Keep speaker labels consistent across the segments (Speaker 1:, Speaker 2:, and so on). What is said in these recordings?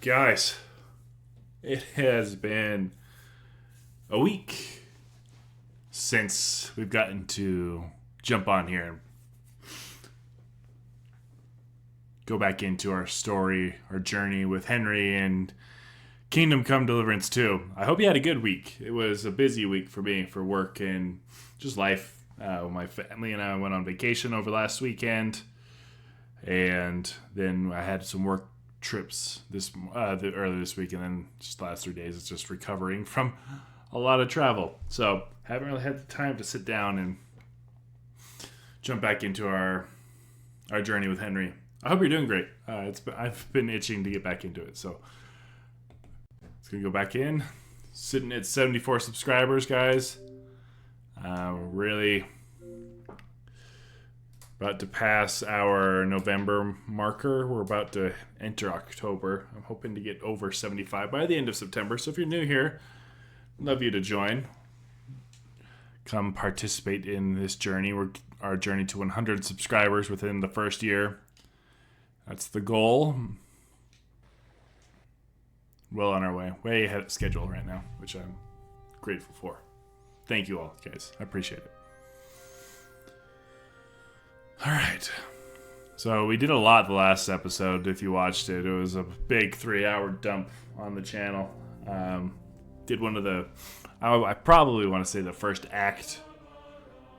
Speaker 1: Guys, it has been a week since we've gotten to jump on here and go back into our story, our journey with Henry and Kingdom Come Deliverance 2. I hope you had a good week. It was a busy week for me, for work and just life. My family and I went on vacation over last weekend, and then I had some work trips earlier this week, and then just the last 3 days it's just recovering from a lot of travel. So haven't really had the time to sit down and jump back into our journey with Henry. I hope you're doing great. I've been itching to get back into it, so it's gonna go back in. Sitting at 74 subscribers, guys. Really about to pass our November marker. We're about to enter October. I'm hoping to get over 75 by the end of September. So if you're new here, love you to join. Come participate in this journey. Our journey to 100 subscribers within the first year. That's the goal. Well on our way. Way ahead of schedule right now, which I'm grateful for. Thank you all, guys. I appreciate it. All right. So we did a lot the last episode. If you watched it, it was a big 3-hour dump on the channel. Did one of the, I probably want to say the first act.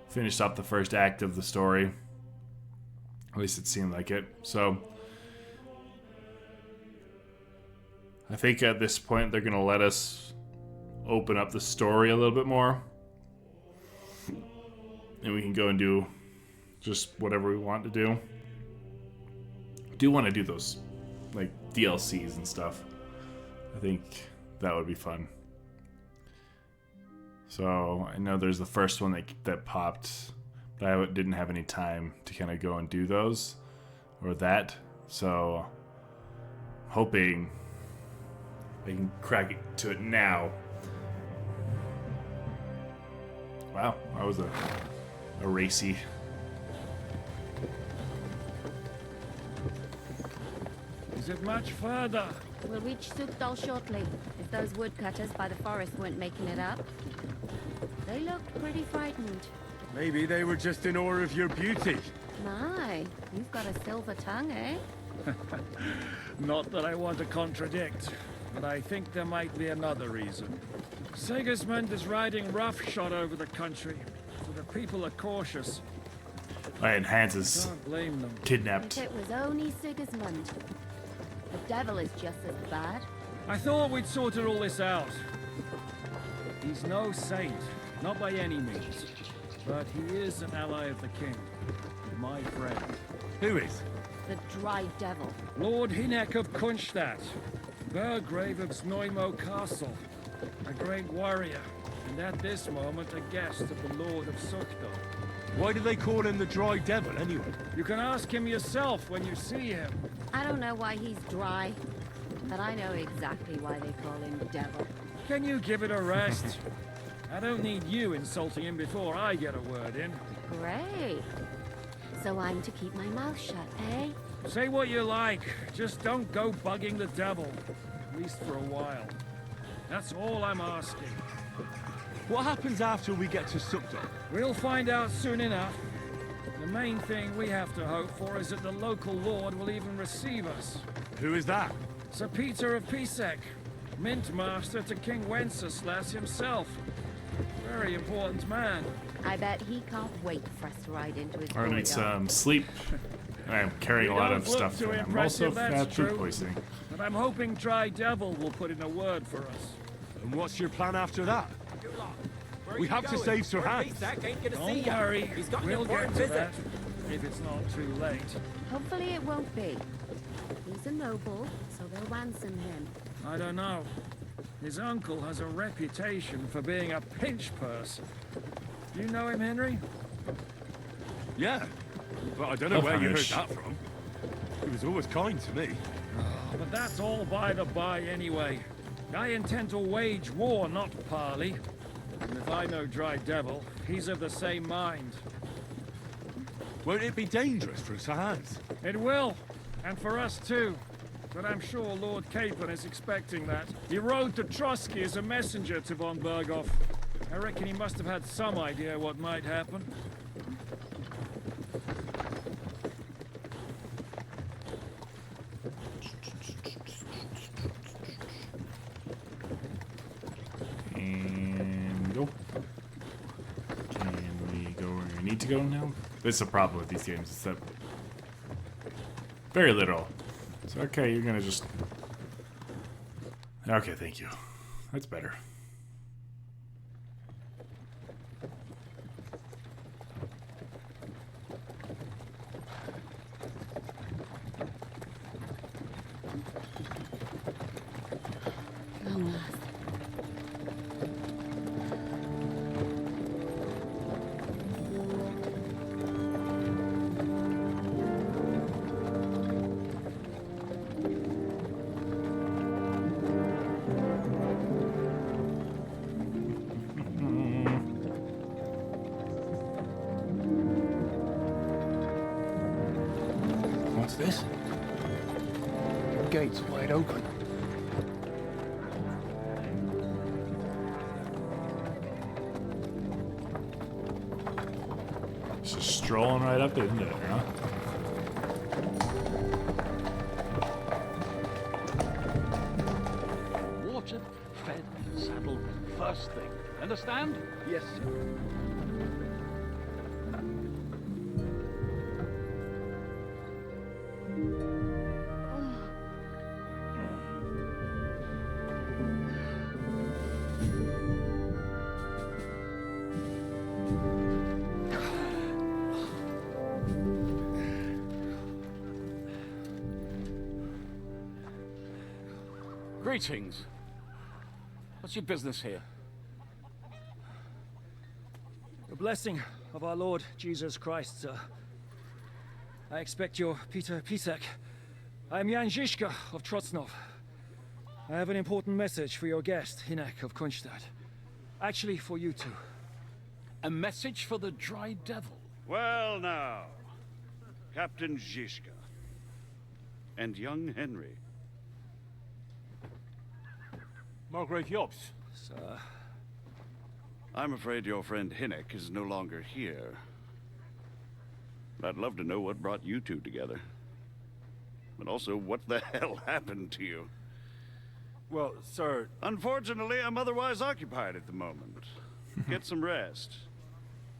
Speaker 1: Finished up the first act of the story. At least it seemed like it. So I think at this point they're going to let us open up the story a little bit more. And we can go and do just whatever we want to do. I do want to do those like DLCs and stuff. I think that would be fun. So I know there's the first one that popped, but I didn't have any time to kind of go and do those or that. So hoping I can crack it to it now. Wow, that was a racy.
Speaker 2: Is it much further?
Speaker 3: We'll reach Sukdal shortly, if those woodcutters by the forest weren't making it up. They looked pretty frightened.
Speaker 2: Maybe they were just in awe of your beauty.
Speaker 3: My, you've got a silver tongue, eh?
Speaker 4: Not that I want to contradict, but I think there might be another reason. Sigismund is riding roughshod over the country, so the people are cautious.
Speaker 1: And Hans is
Speaker 4: Can't blame them.
Speaker 1: kidnapped.
Speaker 3: If it was only Sigismund. The devil is just as bad.
Speaker 4: I thought we'd sorted all this out. He's no saint, not by any means, but he is an ally of the king, my friend.
Speaker 2: Who is?
Speaker 3: The dry devil.
Speaker 4: Lord Hinek of Kunstadt, Burgrave of Znoimo Castle, a great warrior, and at this moment a guest of the Lord of Sukdal.
Speaker 2: Why do they call him the Dry Devil, anyway?
Speaker 4: You can ask him yourself when you see him.
Speaker 3: I don't know why he's dry, but I know exactly why they call him devil.
Speaker 4: Can you give it a rest? I don't need you insulting him before I get a word in.
Speaker 3: Great. So I'm to keep my mouth shut, eh?
Speaker 4: Say what you like, just don't go bugging the devil. At least for a while. That's all I'm asking.
Speaker 2: What happens after we get to Sukdal?
Speaker 4: We'll find out soon enough. The main thing we have to hope for is that the local lord will even receive us.
Speaker 2: Who is that?
Speaker 4: Sir Peter of Pisek, Mint Master to King Wenceslas himself. Very important man.
Speaker 3: I bet he can't wait for us to ride into his
Speaker 1: I need
Speaker 3: dooryard.
Speaker 1: some sleep. I'm carrying a lot of
Speaker 4: Don't look
Speaker 1: stuff.
Speaker 4: too
Speaker 1: And I'm
Speaker 4: impressive,
Speaker 1: also
Speaker 4: that's
Speaker 1: had food
Speaker 4: true.
Speaker 1: poisoning.
Speaker 4: But I'm hoping Dry Devil will put in a word for us.
Speaker 2: And what's your plan after that? We have to save Sir Hans.
Speaker 4: Don't worry, we'll get to that, if it's not too late.
Speaker 3: Hopefully it won't be. He's a noble, so they'll ransom him.
Speaker 4: I don't know. His uncle has a reputation for being a pinch purse. Do you know him, Henry?
Speaker 2: Yeah, but I don't know where you heard
Speaker 1: punish.
Speaker 2: that from. He was always kind to me.
Speaker 4: But that's all by the by anyway. I intend to wage war, not parley. And if I know Dry Devil, he's of the same mind.
Speaker 2: Won't it be dangerous for Sir Hans?
Speaker 4: It will, and for us too. but I'm sure Lord Capon is expecting that. He rode to Trotsky as a messenger to von Berghoff. I reckon he must have had some idea what might happen.
Speaker 1: And go. Can we go where we need to go now? This is a problem with these games. It's that very literal. So, okay, you're gonna just... Okay, thank you. That's better.
Speaker 3: Long last.
Speaker 1: What's this?
Speaker 5: Gates wide open.
Speaker 1: Just strolling right up into it, huh?
Speaker 6: Watered, fed, saddled, first thing. Understand?
Speaker 5: Yes, sir.
Speaker 6: Greetings. What's your business here?
Speaker 4: The blessing of our Lord Jesus Christ, sir. I expect you're Peter Pisek. I am Jan Zizka of Trotsnov. I have an important message for your guest, Hinek of Kunstadt. Actually, for you two.
Speaker 6: A message for the Dry Devil.
Speaker 7: Well now, Captain Zizka and young Henry.
Speaker 2: Margrave Jobs.
Speaker 4: Sir,
Speaker 7: I'm afraid your friend Hinek is no longer here. I'd love to know what brought you two together. But also, what the hell happened to you?
Speaker 2: Well, sir,
Speaker 7: Unfortunately, I'm otherwise occupied at the moment. Get some rest.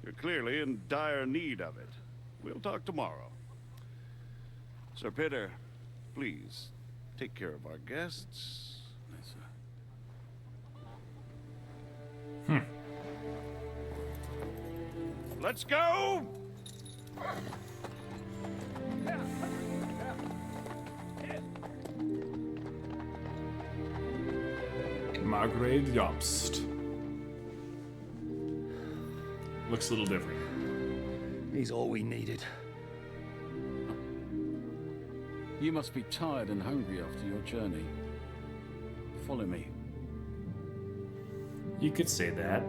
Speaker 7: You're clearly in dire need of it. We'll talk tomorrow. Sir Peter, please, take care of our guests.
Speaker 6: Yes, sir.
Speaker 7: Let's go!
Speaker 1: Margrave Jobst. Looks a little different.
Speaker 4: he's all we needed.
Speaker 6: You must be tired and hungry after your journey. Follow me.
Speaker 1: You could say that.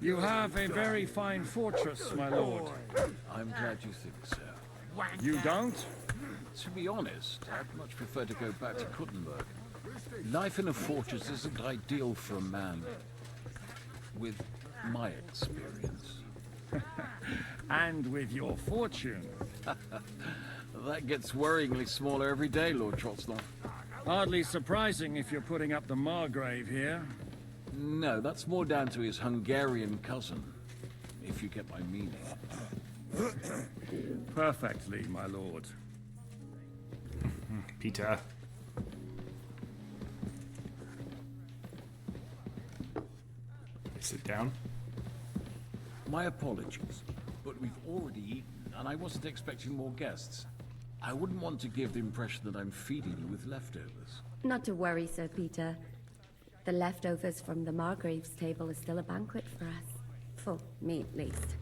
Speaker 4: You have a very fine fortress, my lord.
Speaker 6: I'm glad you think so.
Speaker 4: You don't?
Speaker 6: To be honest, I'd much prefer to go back to Kuttenberg. Life in a fortress isn't ideal for a man with my experience.
Speaker 4: And with your fortune.
Speaker 6: That gets worryingly smaller every day, Lord Trotsnov.
Speaker 4: Hardly surprising if you're putting up the Margrave here.
Speaker 6: No, that's more down to his Hungarian cousin, if you get my meaning.
Speaker 4: Perfectly, my lord.
Speaker 1: Peter. Sit down.
Speaker 6: My apologies, but we've already eaten, and I wasn't expecting more guests. I wouldn't want to give the impression that I'm feeding you with leftovers.
Speaker 3: Not to worry, Sir Peter. The leftovers from the Margrave's table is still a banquet for us. For me, at least.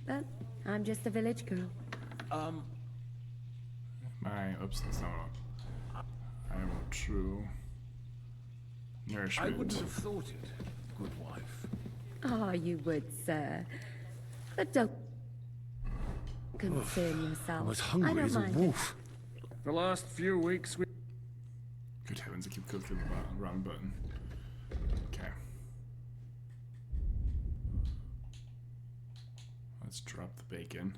Speaker 3: But I'm just a village girl.
Speaker 1: Oops, that's not what I am true
Speaker 6: I
Speaker 1: nourishment.
Speaker 6: wouldn't have thought it. good wife.
Speaker 3: Oh, you would, sir. But don't concern yourself.
Speaker 2: I was
Speaker 3: I
Speaker 2: hungry
Speaker 3: don't
Speaker 2: as a
Speaker 3: mind it.
Speaker 2: wolf.
Speaker 4: The last few weeks we...
Speaker 1: Good heavens, I keep clicking the wrong button. Okay. Let's drop the bacon.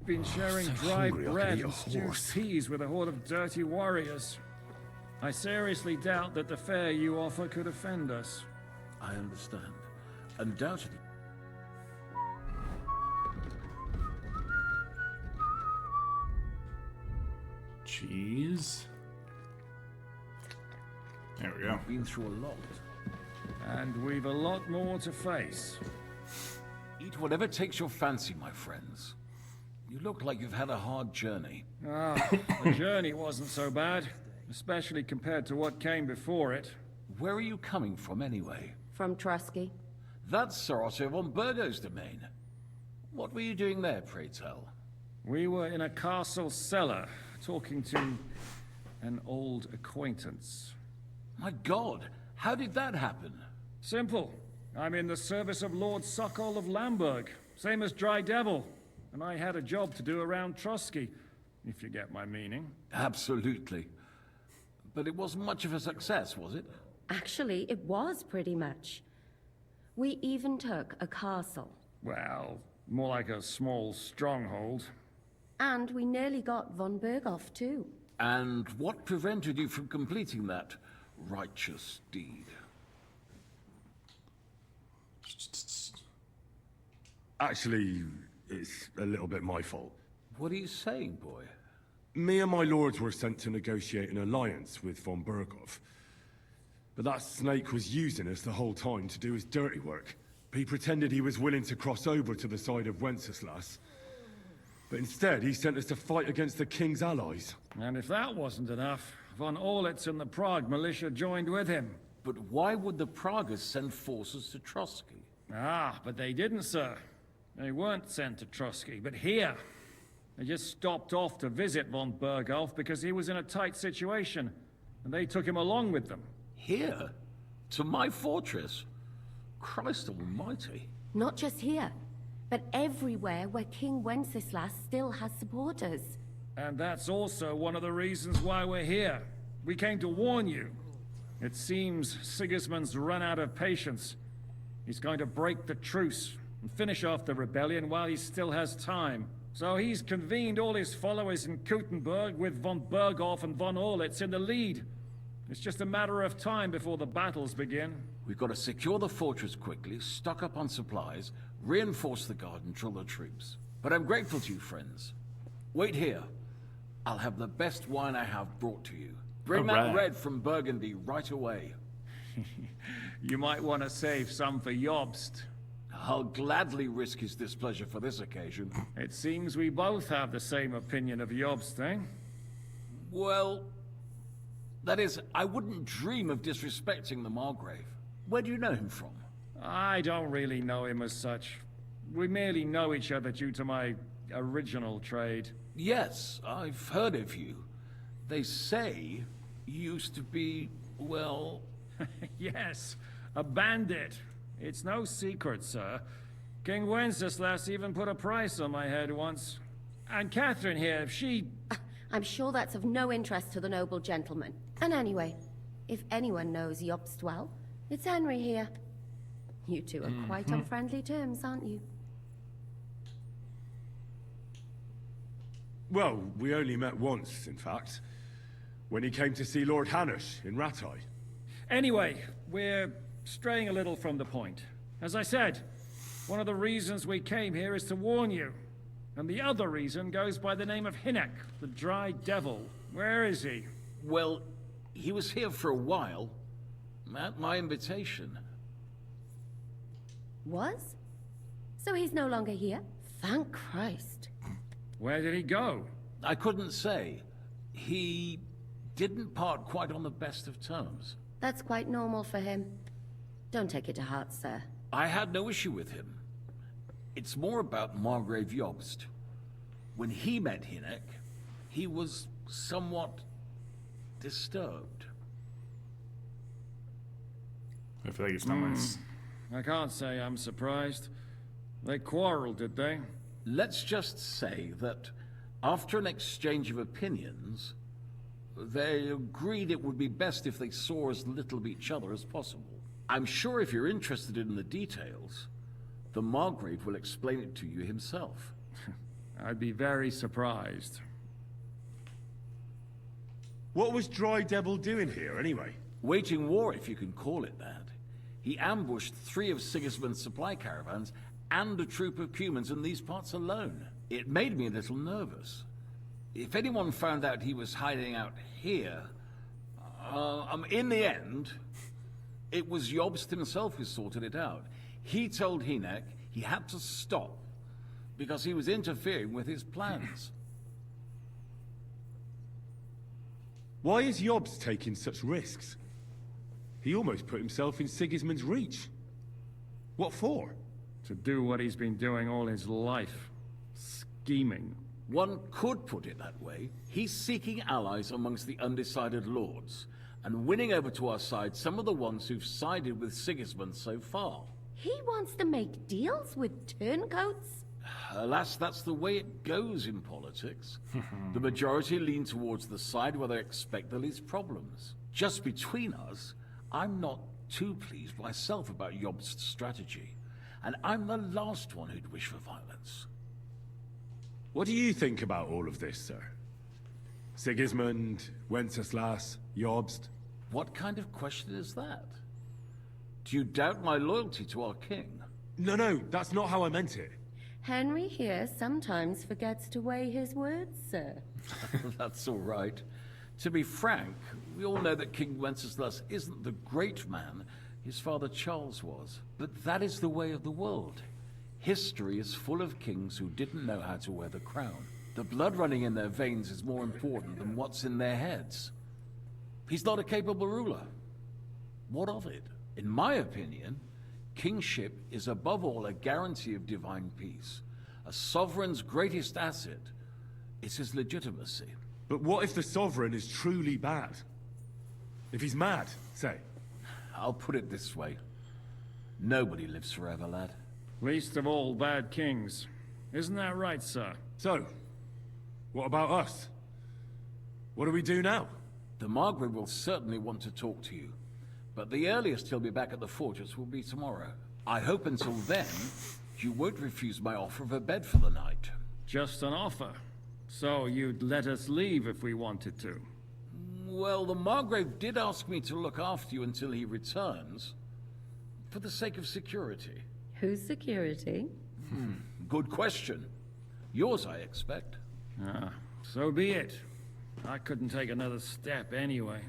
Speaker 4: been sharing
Speaker 2: so
Speaker 4: dry
Speaker 2: hungry I could
Speaker 4: bread
Speaker 2: eat a
Speaker 4: and stewed
Speaker 2: horse.
Speaker 4: peas with a horde of dirty warriors. I seriously doubt that the fare you offer could offend us.
Speaker 6: I understand. Undoubtedly.
Speaker 1: Cheese. There we go.
Speaker 6: Been through a lot.
Speaker 4: And we've a lot more to face.
Speaker 6: Eat whatever takes your fancy, my friends. You look like you've had a hard journey.
Speaker 4: Ah, the journey wasn't so bad, especially compared to what came before it.
Speaker 6: Where are you coming from, anyway?
Speaker 3: From Trusky.
Speaker 6: That's Sir Otto von Burgo's domain. What were you doing there, pray tell?
Speaker 4: We were in a castle cellar, talking to an old acquaintance.
Speaker 6: My God, how did that happen?
Speaker 4: Simple. I'm in the service of Lord Sokol of Lamberg, same as Dry Devil. And I had a job to do around Trusky, if you get my meaning.
Speaker 6: Absolutely. But it wasn't much of a success, was it?
Speaker 3: Actually, it was pretty much. We even took a castle.
Speaker 4: Well, more like a small stronghold.
Speaker 3: And we nearly got von Berghoff, too.
Speaker 6: And what prevented you from completing that righteous deed?
Speaker 2: Actually, it's a little bit my fault.
Speaker 6: What are you saying, boy?
Speaker 2: Me and my lords were sent to negotiate an alliance with von Berghoff. But that snake was using us the whole time to do his dirty work. He pretended he was willing to cross over to the side of Wenceslas. But instead, he sent us to fight against the king's allies.
Speaker 4: And if that wasn't enough, von Orlitz and the Prague militia joined with him.
Speaker 6: But why would the Pragas send forces to Trusky?
Speaker 4: Ah, but they didn't, sir. They weren't sent to Trusky, but here. They just stopped off to visit von Berghoff because he was in a tight situation, and they took him along with them.
Speaker 6: Here? To my fortress? Christ almighty.
Speaker 3: Not just here, but everywhere where King Wenceslas still has supporters.
Speaker 4: And that's also one of the reasons why we're here. We came to warn you. It seems Sigismund's run out of patience. He's going to break the truce and finish off the rebellion while he still has time. So he's convened all his followers in Kuttenberg with von Berghoff and von Orlitz in the lead. It's just a matter of time before the battles begin.
Speaker 6: We've got to secure the fortress quickly, stock up on supplies, reinforce the guard and drill the troops. But I'm grateful to you, friends. Wait here. I'll have the best wine I have brought to you. Bring
Speaker 1: All
Speaker 6: that
Speaker 1: right.
Speaker 6: red from Burgundy right away.
Speaker 4: You might want to save some for Jobst.
Speaker 6: I'll gladly risk his displeasure for this occasion.
Speaker 4: It seems we both have the same opinion of Jobst, eh?
Speaker 6: Well, that is, I wouldn't dream of disrespecting the Margrave. Where do you know him from?
Speaker 4: I don't really know him as such. We merely know each other due to my original trade.
Speaker 6: Yes, I've heard of you. They say you used to be, well...
Speaker 4: Yes, a bandit. It's no secret, sir. King Wenceslas even put a price on my head once. And Catherine here, she...
Speaker 3: I'm sure that's of no interest to the noble gentleman. And anyway, if anyone knows Jobst well, it's Henry here. You two are quite on friendly terms, aren't you?
Speaker 2: Well, we only met once, in fact. When he came to see Lord Hanush in Rattay.
Speaker 4: Anyway, we're straying a little from the point. As I said, one of the reasons we came here is to warn you. And the other reason goes by the name of Hinnek, the Dry Devil. Where is he?
Speaker 6: Well, he was here for a while. At my invitation.
Speaker 3: Was? So he's no longer here? Thank Christ.
Speaker 4: Where did he go?
Speaker 6: I couldn't say. He didn't part quite on the best of terms.
Speaker 3: That's quite normal for him. Don't take it to heart, sir.
Speaker 6: I had no issue with him. It's more about Margrave Jobst. When he met Hinek, he was somewhat disturbed.
Speaker 1: I feel like it's not much.
Speaker 4: I can't say I'm surprised. They quarreled, did they?
Speaker 6: Let's just say that after an exchange of opinions, they agreed it would be best if they saw as little of each other as possible. I'm sure if you're interested in the details, the Margrave will explain it to you himself.
Speaker 4: I'd be very surprised.
Speaker 2: What was Dry Devil doing here, anyway?
Speaker 6: Waging war, if you can call it that. He ambushed 3 of Sigismund's supply caravans and a troop of Cumans in these parts alone. It made me a little nervous. If anyone found out he was hiding out here, in the end, it was Jobst himself who sorted it out. He told Hinek he had to stop because he was interfering with his plans.
Speaker 2: Why is Jobst taking such risks? He almost put himself in Sigismund's reach. What for?
Speaker 4: To do what he's been doing all his life. Scheming.
Speaker 6: One could put it that way. He's seeking allies amongst the undecided lords, and winning over to our side some of the ones who've sided with Sigismund so far.
Speaker 3: He wants to make deals with turncoats?
Speaker 6: Alas, that's the way it goes in politics. The majority lean towards the side where they expect the least problems. Just between us, I'm not too pleased myself about Jobst's strategy, and I'm the last one who'd wish for violence.
Speaker 2: What do you think about all of this, sir? Sigismund, Wenceslas, Jobst?
Speaker 6: What kind of question is that? Do you doubt my loyalty to our king?
Speaker 2: No, that's not how I meant it.
Speaker 3: Henry here sometimes forgets to weigh his words, sir.
Speaker 6: That's all right. To be frank, we all know that King Wenceslas isn't the great man his father Charles was. But that is the way of the world. History is full of kings who didn't know how to wear the crown. The blood running in their veins is more important than what's in their heads. He's not a capable ruler. What of it? In my opinion, kingship is above all a guarantee of divine peace. A sovereign's greatest asset is his legitimacy.
Speaker 2: But what if the Sovereign is truly bad? If he's mad, say.
Speaker 6: I'll put it this way. Nobody lives forever, lad.
Speaker 4: Least of all bad kings. Isn't that right, sir?
Speaker 2: So, what about us? What do we do now?
Speaker 6: The Margrave will certainly want to talk to you, but the earliest he'll be back at the fortress will be tomorrow. I hope until then, you won't refuse my offer of a bed for the night.
Speaker 4: Just an offer. So you'd let us leave if we wanted to?
Speaker 6: Well, the Margrave did ask me to look after you until he returns, for the sake of security.
Speaker 3: Whose security?
Speaker 6: Good question. Yours, I expect.
Speaker 4: Ah, so be it. I couldn't take another step anyway.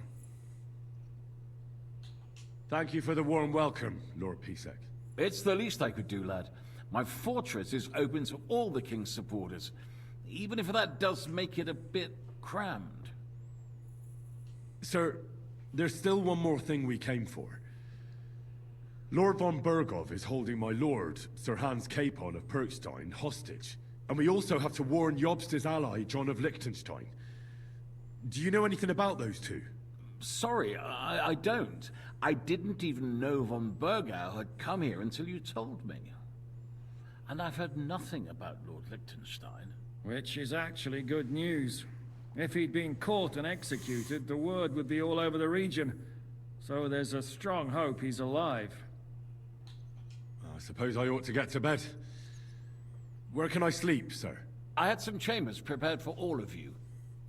Speaker 2: Thank you for the warm welcome, Lord Pisek.
Speaker 6: It's the least I could do, lad. My fortress is open to all the king's supporters, even if that does make it a bit crammed.
Speaker 2: Sir, there's still one more thing we came for. Lord von Bergov is holding my lord, Sir Hans Capon of Perkstein, hostage. And we also have to warn Jobst's ally, John of Liechtenstein. Do you know anything about those two?
Speaker 6: Sorry, I don't. I didn't even know von Bergau had come here until you told me. And I've heard nothing about Lord Liechtenstein.
Speaker 4: Which is actually good news. If he'd been caught and executed, the word would be all over the region. So there's a strong hope he's alive.
Speaker 2: I suppose I ought to get to bed. Where can I sleep, sir?
Speaker 6: I had some chambers prepared for all of you.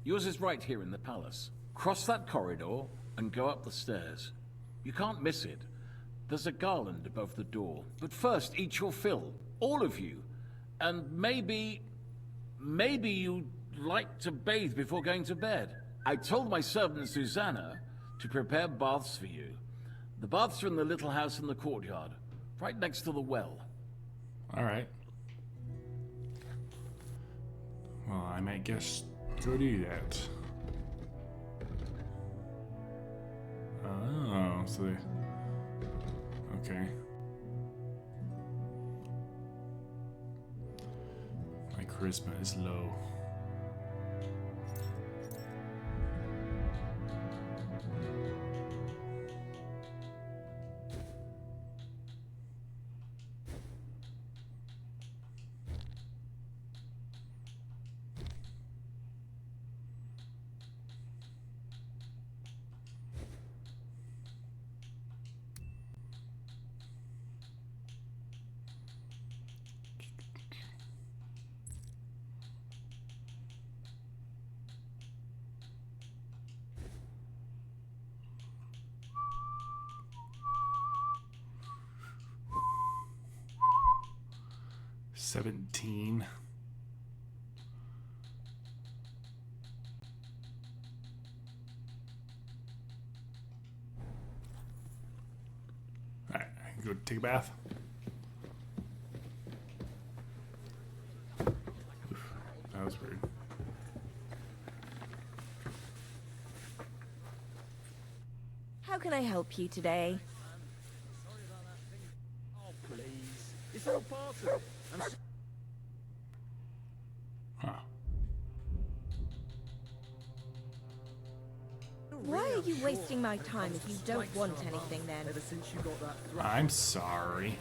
Speaker 6: Yours is right here in the palace. Cross that corridor and go up the stairs. You can't miss it. There's a garland above the door. But first, eat your fill. All of you. And maybe you'd like to bathe before going to bed. I told my servant Susanna to prepare baths for you. The baths are in the little house in the courtyard, right next to the well.
Speaker 1: All right. Well, I might guess go do that. Oh, so they... Okay. charisma is low. $17. Alright, I can go take a bath. Oof, that was weird.
Speaker 8: How can I help you today?
Speaker 4: Oh, please. It's all part of it.
Speaker 1: Huh.
Speaker 8: Why are you wasting my time if you don't want anything then?
Speaker 4: Ever since you got that
Speaker 1: I'm sorry.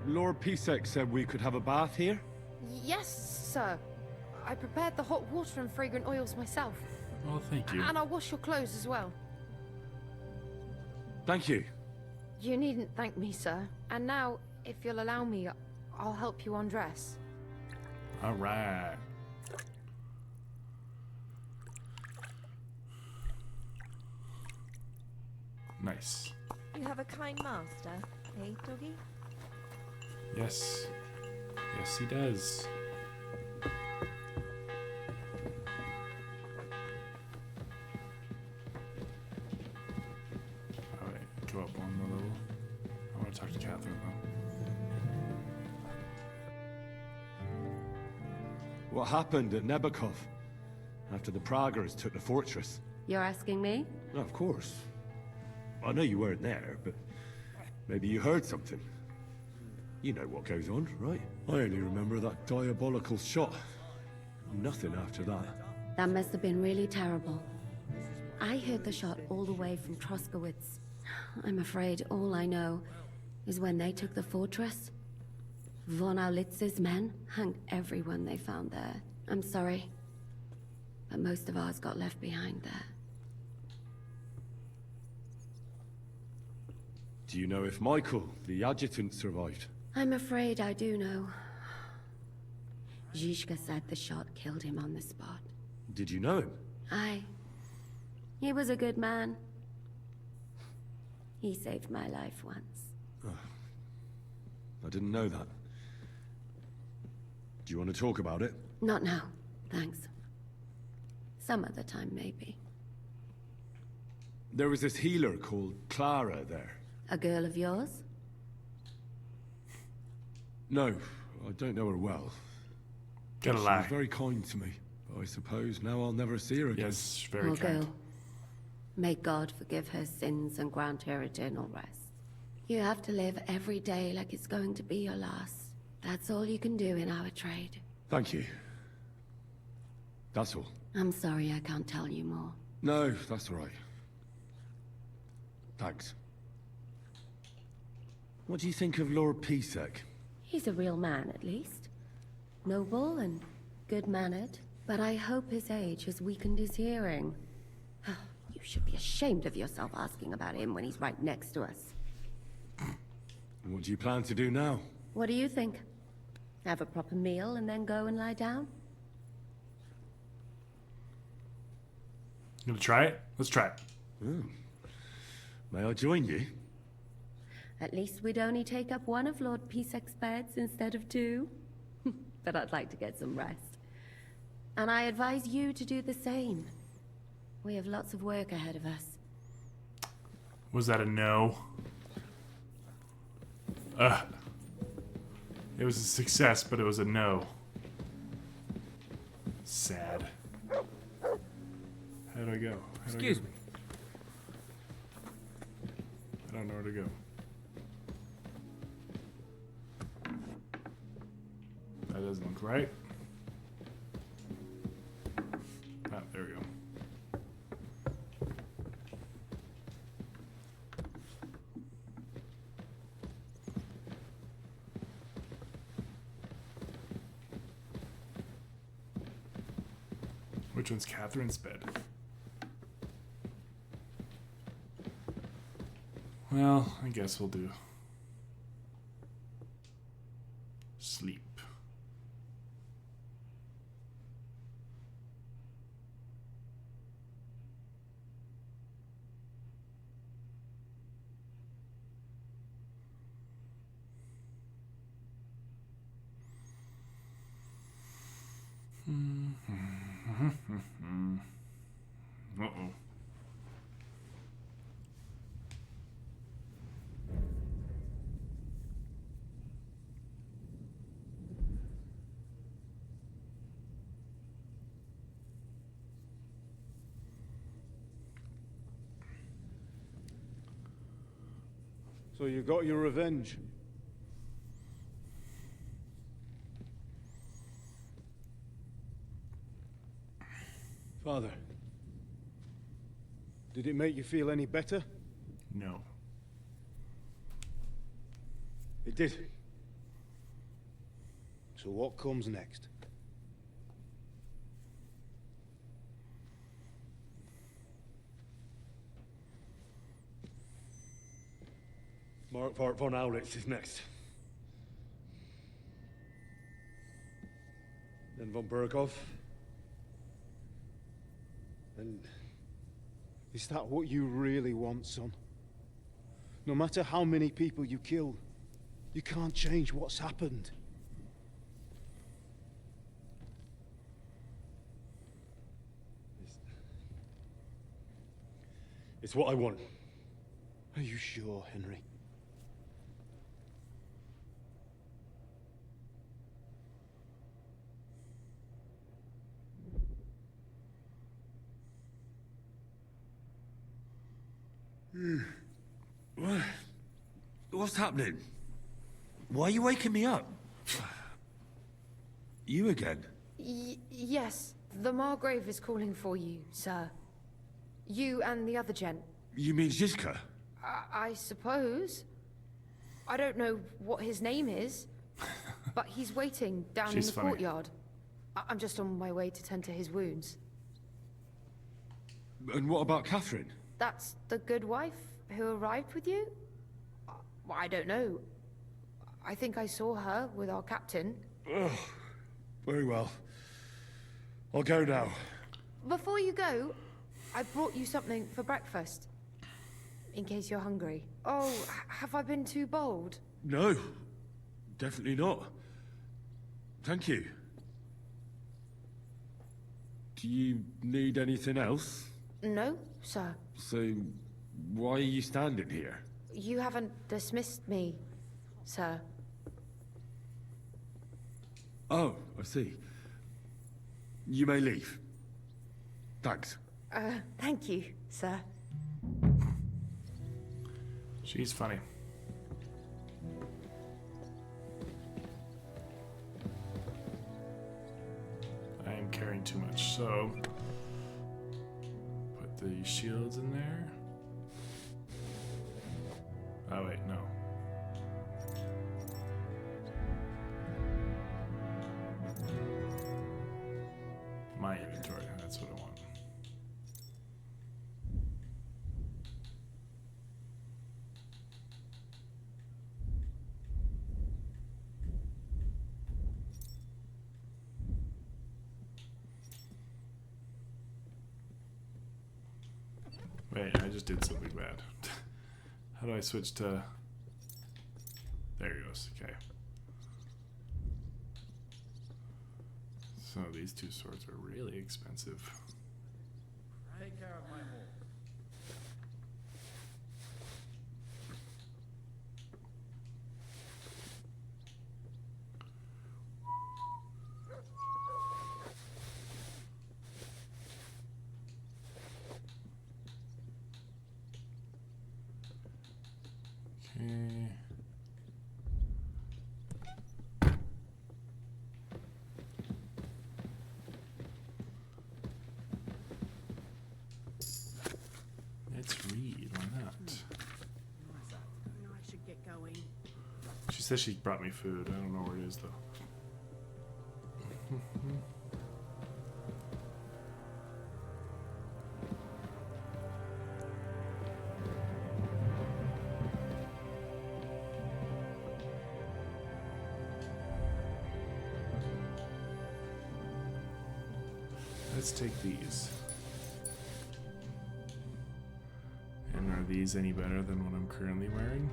Speaker 2: Lord Pisek said we could have a bath here?
Speaker 5: Yes, sir. I prepared the hot water and fragrant oils myself.
Speaker 1: Well, thank you.
Speaker 5: And I'll wash your clothes as well.
Speaker 2: Thank you.
Speaker 5: You needn't thank me, sir. And now, if you'll allow me, I'll help you undress.
Speaker 1: Alright. Nice.
Speaker 8: You have a kind master, eh, doggy?
Speaker 1: Yes. Yes, he does. Alright, go up one more level. I want to talk to Catherine, though.
Speaker 2: What happened at Nebakov after the Praggers took the fortress?
Speaker 3: You're asking me?
Speaker 2: No, of course. I know you weren't there, but maybe you heard something. You know what goes on, right? I only remember that diabolical shot. Nothing after that.
Speaker 3: That must have been really terrible. I heard the shot all the way from Troskowitz. I'm afraid all I know is when they took the fortress, von Aulitz's men hung everyone they found there. I'm sorry, but most of ours got left behind there.
Speaker 2: Do you know if Michael, the adjutant, survived?
Speaker 3: I'm afraid I do know. Zizka said the shot killed him on the spot.
Speaker 2: Did you know him?
Speaker 3: Aye. He was a good man. He saved my life once.
Speaker 2: I didn't know that. Do you want to talk about it?
Speaker 3: Not now, thanks. Some other time, maybe.
Speaker 2: There was this healer called Clara there.
Speaker 3: A girl of yours?
Speaker 2: No, I don't know her well.
Speaker 1: Gotta
Speaker 2: She
Speaker 1: lie.
Speaker 2: was very kind to me. But I suppose now I'll never see her again.
Speaker 1: Yes, very
Speaker 3: Poor
Speaker 1: kind.
Speaker 3: girl. May God forgive her sins and grant her eternal rest. You have to live every day like it's going to be your last. That's all you can do in our trade.
Speaker 2: Thank you. That's all.
Speaker 3: I'm sorry I can't tell you more.
Speaker 2: No, that's all right. Thanks. What do you think of Lord Pisek?
Speaker 3: He's a real man, at least. Noble and good-mannered. But I hope his age has weakened his hearing. You should be ashamed of yourself asking about him when he's right next to us.
Speaker 2: What do you plan to do now?
Speaker 3: What do you think? Have a proper meal and then go and lie down?
Speaker 1: You gonna try it? Let's try it.
Speaker 2: May I join you?
Speaker 3: At least we'd only take up one of Lord Pisek's beds instead of two. But I'd like to get some rest. And I advise you to do the same. We have lots of work ahead of us.
Speaker 1: Was that a no? It was a success, but it was a no. Sad. How do I go?
Speaker 6: Excuse me.
Speaker 1: I don't know where to go. doesn't look right. Ah, there we go. Which one's Catherine's bed? Well, I guess we'll do sleep. Uh-oh.
Speaker 9: So you got your revenge? Father, did it make you feel any better?
Speaker 1: No.
Speaker 9: It did. So what comes next? Mark von Aulitz is next. Then von Burgov. And is that what you really want, son? No matter how many people you kill, you can't change what's happened. It's what I want. Are you sure, Henry?
Speaker 2: What's happening? Why are you waking me up? You again?
Speaker 5: Yes, the Margrave is calling for you, sir. You and the other gent.
Speaker 2: You mean Zizka?
Speaker 5: I suppose. I don't know what his name is, but he's waiting down in the courtyard. I'm just on my way to tend to his wounds.
Speaker 2: And what about Catherine?
Speaker 5: That's the good wife who arrived with you? I don't know. I think I saw her with our captain.
Speaker 2: Ugh. Very well. I'll go now.
Speaker 5: Before you go, I brought you something for breakfast. In case you're hungry. Oh, have I been too bold?
Speaker 2: No. Definitely not. Thank you. Do you need anything else?
Speaker 5: No, sir.
Speaker 2: So, why are you standing here?
Speaker 5: You haven't dismissed me, sir.
Speaker 2: Oh, I see. You may leave. Thanks.
Speaker 5: Thank you, sir.
Speaker 1: She's funny. I am carrying too much, so put the shields in there. Oh wait, no. My inventory, that's what I want. Wait, I just did something bad. How do I switch to... There it goes, okay. So these two swords are really expensive.
Speaker 4: Take care of my horse.
Speaker 1: Okay. says she brought me food. I don't know where it is though. Let's take these. And are these any better than what I'm currently wearing?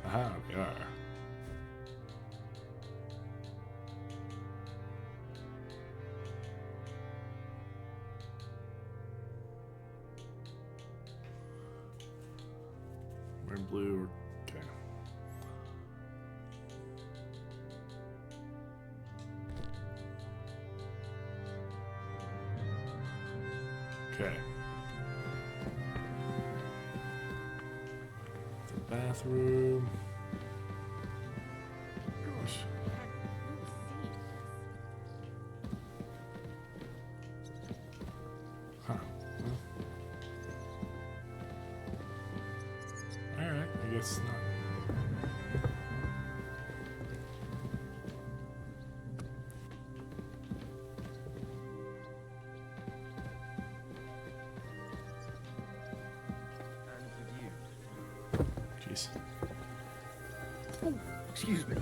Speaker 1: Aha, they are. Wearing blue, okay. Okay. The bathroom. Gosh. Huh. Well. Alright, I guess not. Jeez.
Speaker 10: Oh, excuse me.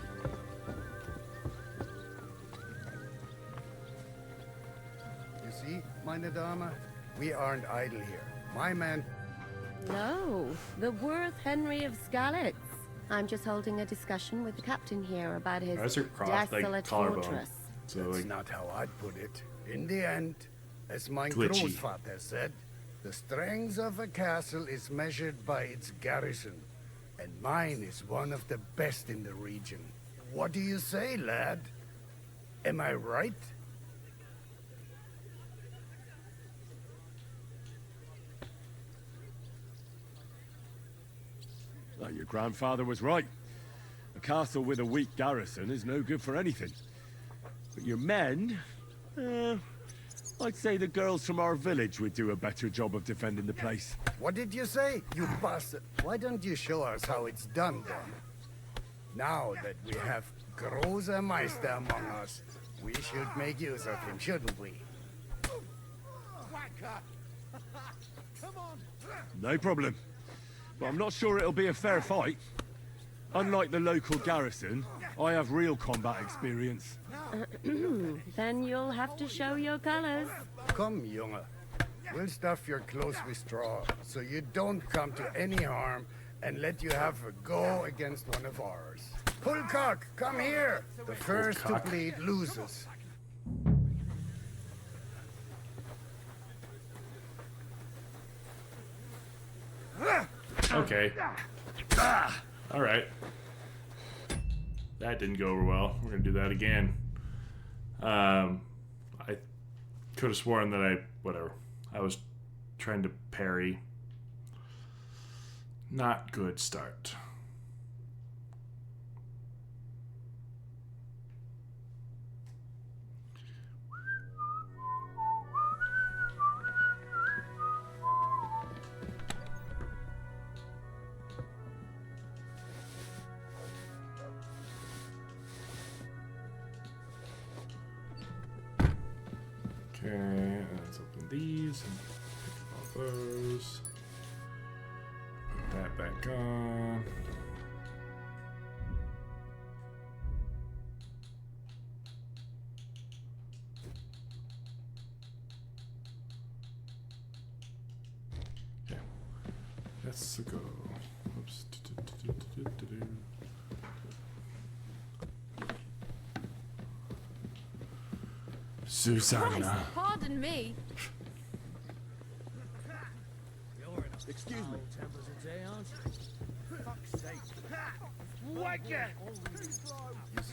Speaker 11: You see, meine Dame, we aren't idle here. My man...
Speaker 3: No, the worth Henry of Skalitz. I'm just holding a discussion with the captain here about his desolate fortress.
Speaker 1: So,
Speaker 11: That's
Speaker 1: like,
Speaker 11: not how I'd put it. In the end, as my
Speaker 1: glitchy.
Speaker 11: Großvater said, the strength of a castle is measured by its garrison. And mine is one of the best in the region. What do you say, lad? Am I right?
Speaker 2: Well, your grandfather was right. A castle with a weak garrison is no good for anything. But your men... I'd say the girls from our village would do a better job of defending the place.
Speaker 11: What did you say, you bastard? Why don't you show us how it's done, then? Now that we have Großer Meister among us, we should make use of him, shouldn't we?
Speaker 2: No problem. But I'm not sure it'll be a fair fight. Unlike the local garrison, I have real combat experience.
Speaker 3: Then you'll have to show your colors.
Speaker 11: Come, Junge. We'll stuff your clothes with straw, so you don't come to any harm, and let you have a go against one of ours. Pullcock, come here! The first to bleed loses.
Speaker 1: Okay. Alright. That didn't go over well. We're gonna do that again. I could have sworn that whatever. I was trying to parry. Not good start. Okay, let's open these and pick up all those. Put that back on. Okay, let's go. Oops. Susanna.
Speaker 5: Christ, pardon me.
Speaker 10: Excuse me.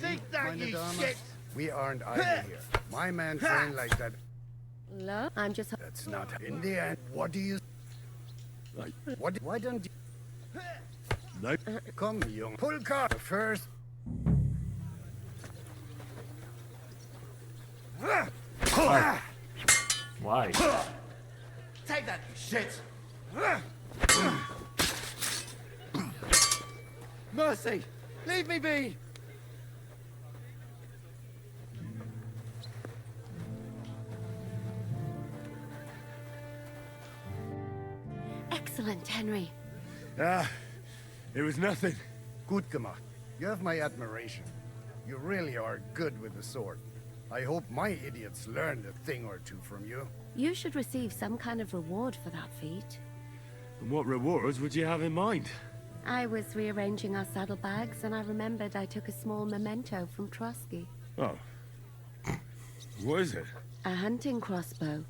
Speaker 11: Take that, you shit! We aren't idle here. My man trained like that.
Speaker 3: Lo, I'm just...
Speaker 11: That's not... In the end, what do you...
Speaker 2: Right.
Speaker 11: What... Why don't you...
Speaker 2: No.
Speaker 11: Come, young. Pull car first.
Speaker 1: Why?
Speaker 10: Take that, you shit!
Speaker 11: Mercy! Leave me be!
Speaker 3: Excellent, Henry.
Speaker 2: Ah, it was nothing.
Speaker 11: Gut gemacht. You have my admiration. You really are good with the sword. I hope my idiots learned a thing or two from you.
Speaker 3: You should receive some kind of reward for that feat.
Speaker 2: And what rewards would you have in mind?
Speaker 3: I was rearranging our saddlebags, and I remembered I took a small memento from Trotsky.
Speaker 2: Oh. What is it?
Speaker 3: A hunting crossbow.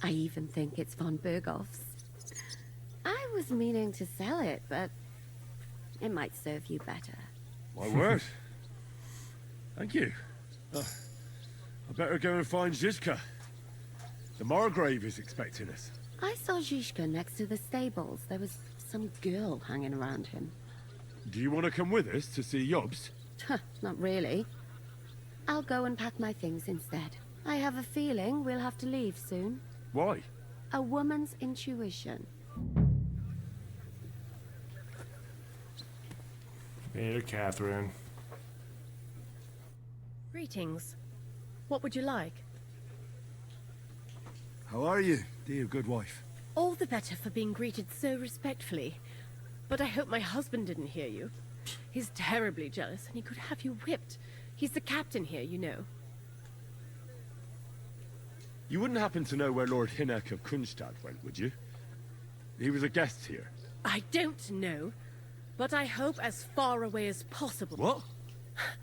Speaker 3: I even think it's von Berghoff's. I was meaning to sell it, but it might serve you better.
Speaker 2: My word. Thank you. I better go and find Zizka. The Margrave is expecting us.
Speaker 3: I saw Zizka next to the stables. There was some girl hanging around him.
Speaker 2: Do you want to come with us to see Yobs?
Speaker 3: Not really. I'll go and pack my things instead. I have a feeling we'll have to leave soon.
Speaker 2: Why?
Speaker 3: A woman's intuition.
Speaker 1: Lady Katherine.
Speaker 8: Greetings. What would you like?
Speaker 2: How are you, dear good wife?
Speaker 8: All the better for being greeted so respectfully. But I hope my husband didn't hear you. He's terribly jealous, and he could have you whipped. He's the captain here, you know.
Speaker 2: You wouldn't happen to know where Lord Hinnock of Kunstad went, would you? He was a guest here.
Speaker 8: I don't know, but I hope as far away as possible.
Speaker 2: What?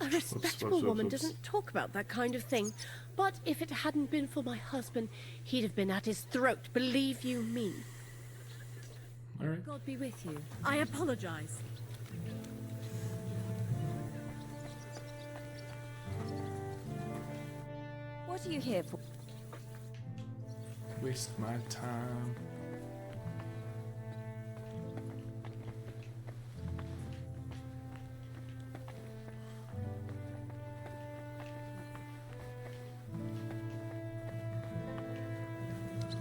Speaker 8: A respectable woman doesn't talk about that kind of thing. But if it hadn't been for my husband, he'd have been at his throat, believe you me.
Speaker 1: All right.
Speaker 8: God be with you. I apologize.
Speaker 12: What are you here for?
Speaker 1: Waste my time.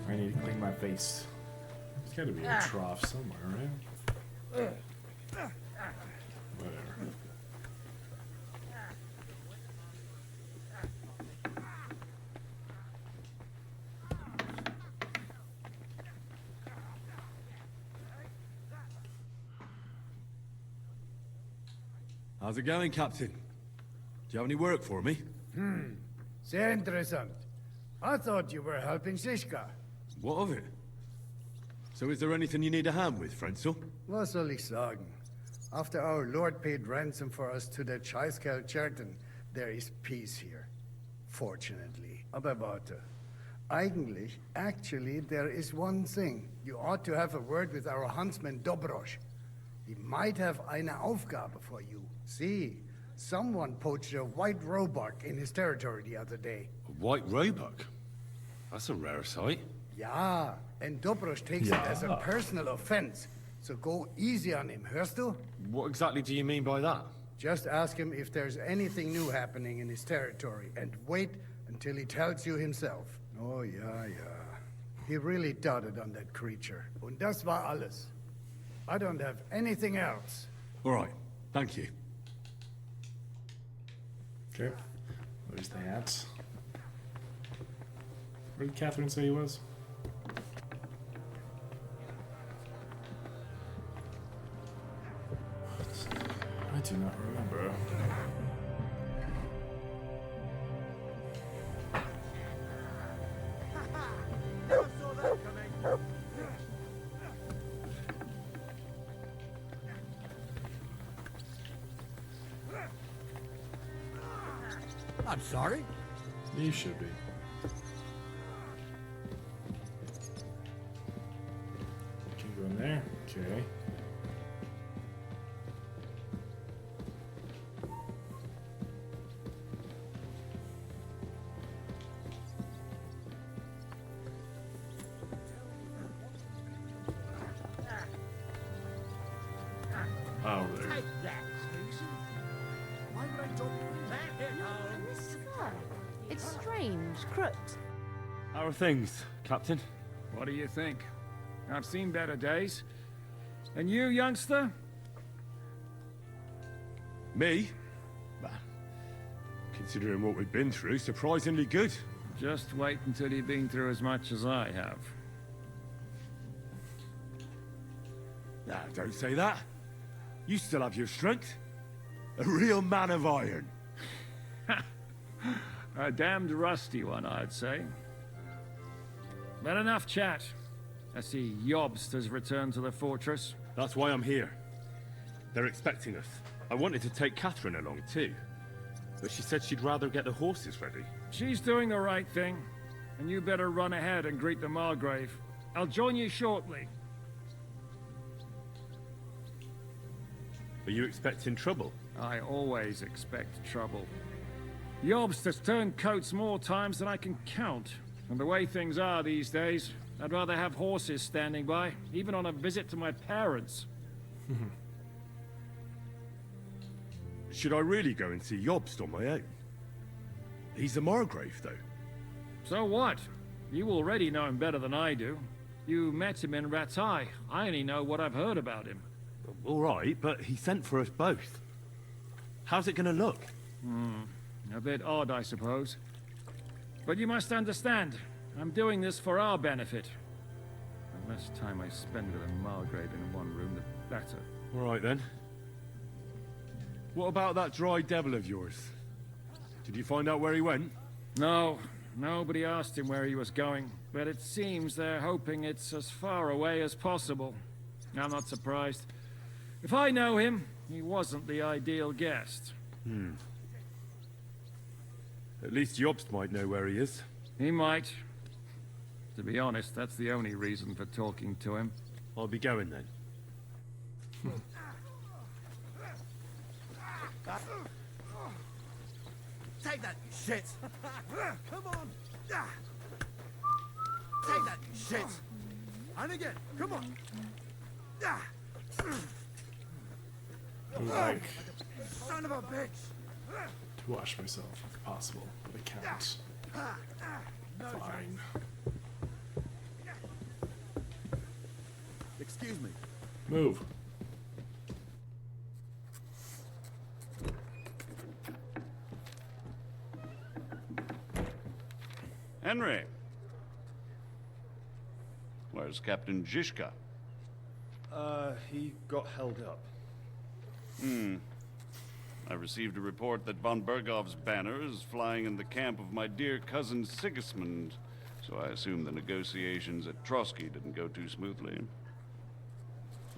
Speaker 1: I need to clean my face. There's gotta be a trough somewhere, right? Whatever.
Speaker 2: How's it going, Captain? Do you have any work for me?
Speaker 11: Sehr interessant. I thought you were helping Zizka.
Speaker 2: What of it? So is there anything you need a hand with, Frenzel?
Speaker 11: Was soll ich sagen? After our Lord paid ransom for us to the Scheißkerl Cherton, there is peace here. Fortunately. Aber warte. Actually, there is one thing. You ought to have a word with our huntsman Dobrosch. He might have eine Aufgabe for you. See, someone poached a white roebuck in his territory the other day.
Speaker 2: A white roebuck? That's a rare sight.
Speaker 11: Ja, and Dobrosch takes it as a personal offense. So go easy on him, hörst du?
Speaker 2: What exactly do you mean by that?
Speaker 11: Just ask him if there's anything new happening in his territory, and wait until he tells you himself. Oh, ja. He really doted on that creature. Und das war alles. I don't have anything else.
Speaker 2: All right, thank you.
Speaker 1: Okay. Where's the hat? Where did Catherine say he was? I do not remember.
Speaker 10: I'm sorry?
Speaker 1: You should be. Can you go in there? Okay. Oh, there.
Speaker 5: It's strange, crooked.
Speaker 2: How are things, Captain?
Speaker 4: What do you think? I've seen better days. And you, youngster?
Speaker 2: Me? Well, considering what we've been through, surprisingly good.
Speaker 4: Just wait until you've been through as much as I have.
Speaker 2: Nah, don't say that. You still have your strength. A real man of iron.
Speaker 4: A damned rusty one, I'd say. But enough chat. I see Jobst has returned to the fortress.
Speaker 2: That's why I'm here. They're expecting us. I wanted to take Katherine along too, but she said she'd rather get the horses ready.
Speaker 4: She's doing the right thing, and you better run ahead and greet the Margrave. I'll join you shortly.
Speaker 2: Are you expecting trouble?
Speaker 4: I always expect trouble. Jobst has turned coats more times than I can count. And the way things are these days, I'd rather have horses standing by, even on a visit to my parents.
Speaker 2: Should I really go and see Jobst on my own? He's the Margrave, though.
Speaker 4: So what? You already know him better than I do. You met him in Ratai. I only know what I've heard about him.
Speaker 2: All right, but he sent for us both. How's it gonna look?
Speaker 4: A bit odd, I suppose. But you must understand, I'm doing this for our benefit. The less time I spend with a Margrave in one room, the better.
Speaker 2: All right, then. What about that dry devil of yours? Did you find out where he went?
Speaker 4: No, nobody asked him where he was going, but it seems they're hoping it's as far away as possible. I'm not surprised. If I know him, he wasn't the ideal guest.
Speaker 2: At least Jobst might know where he is.
Speaker 4: He might. To be honest, that's the only reason for talking to him.
Speaker 2: I'll be going then.
Speaker 10: Take that, you shit! Come on! Take that, you shit! And again, come on!
Speaker 1: Like
Speaker 10: Son of a bitch!
Speaker 1: to wash myself if possible, but I can't. Fine.
Speaker 10: Excuse me.
Speaker 1: Move.
Speaker 7: Henry. Where's Captain Zizka?
Speaker 9: He got held up.
Speaker 7: I received a report that von Bergov's banner is flying in the camp of my dear cousin Sigismund, so I assume the negotiations at Trotsky didn't go too smoothly.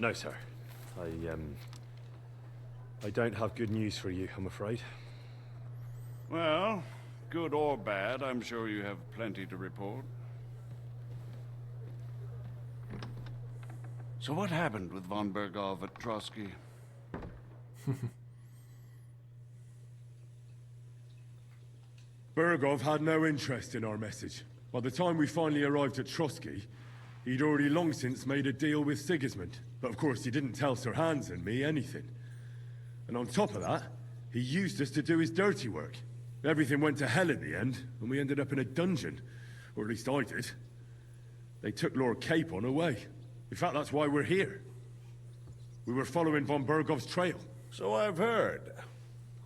Speaker 2: No, sir. I don't have good news for you, I'm afraid.
Speaker 7: Well, good or bad, I'm sure you have plenty to report. So what happened with von Bergov at Trotsky?
Speaker 2: Bergov had no interest in our message. By the time we finally arrived at Trotsky, he'd already long since made a deal with Sigismund. But of course, he didn't tell Sir Hans and me anything. And on top of that, he used us to do his dirty work. Everything went to hell in the end, and we ended up in a dungeon. Or at least I did. They took Lord Capon away. In fact, that's why we're here. We were following von Bergov's trail.
Speaker 13: So I've heard.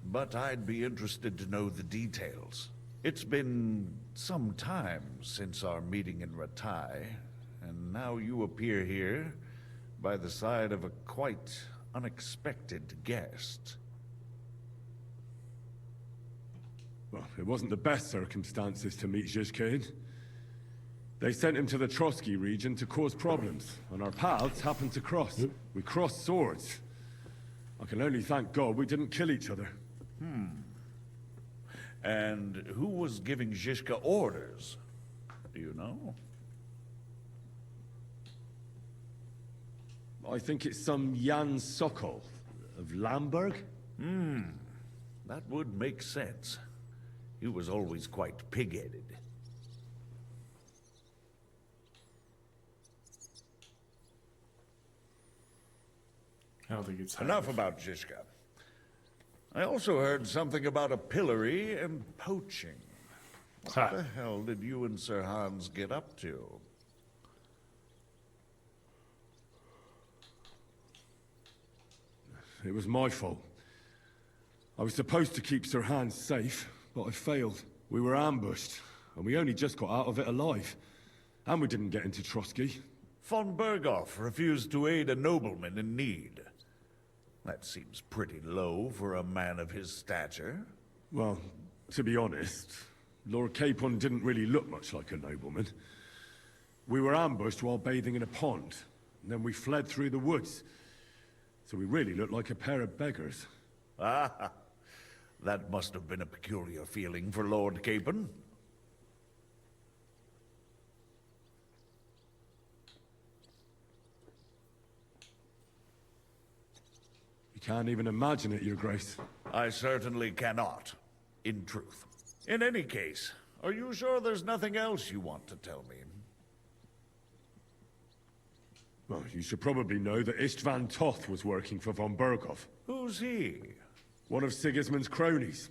Speaker 13: But I'd be interested to know the details. It's been some time since our meeting in Ratai, and now you appear here by the side of a quite unexpected guest.
Speaker 2: Well, it wasn't the best circumstances to meet Zizka in. They sent him to the Trotsky region to cause problems, and our paths happened to cross. We crossed swords. I can only thank God we didn't kill each other.
Speaker 13: And who was giving Zizka orders? Do you know?
Speaker 2: I think it's some Jan Sokol of Lamberg.
Speaker 13: That would make sense. He was always quite pig-headed.
Speaker 1: I don't think it's
Speaker 13: Enough about Zizka. I also heard something about a pillory and poaching. What the hell did you and Sir Hans get up to?
Speaker 2: It was my fault. I was supposed to keep Sir Hans safe, but I failed. We were ambushed, and we only just got out of it alive. And we didn't get into Trotsky.
Speaker 13: Von Berghoff refused to aid a nobleman in need. That seems pretty low for a man of his stature.
Speaker 2: Well, to be honest, Lord Capon didn't really look much like a nobleman. We were ambushed while bathing in a pond, and then we fled through the woods. So we really looked like a pair of beggars.
Speaker 13: Ah, that must have been a peculiar feeling for Lord Capon.
Speaker 2: You can't even imagine it, Your Grace.
Speaker 13: I certainly cannot, in truth. In any case, are you sure there's nothing else you want to tell me?
Speaker 2: Well, you should probably know that Istvan Toth was working for von Berghoff.
Speaker 13: Who's he?
Speaker 2: One of Sigismund's cronies.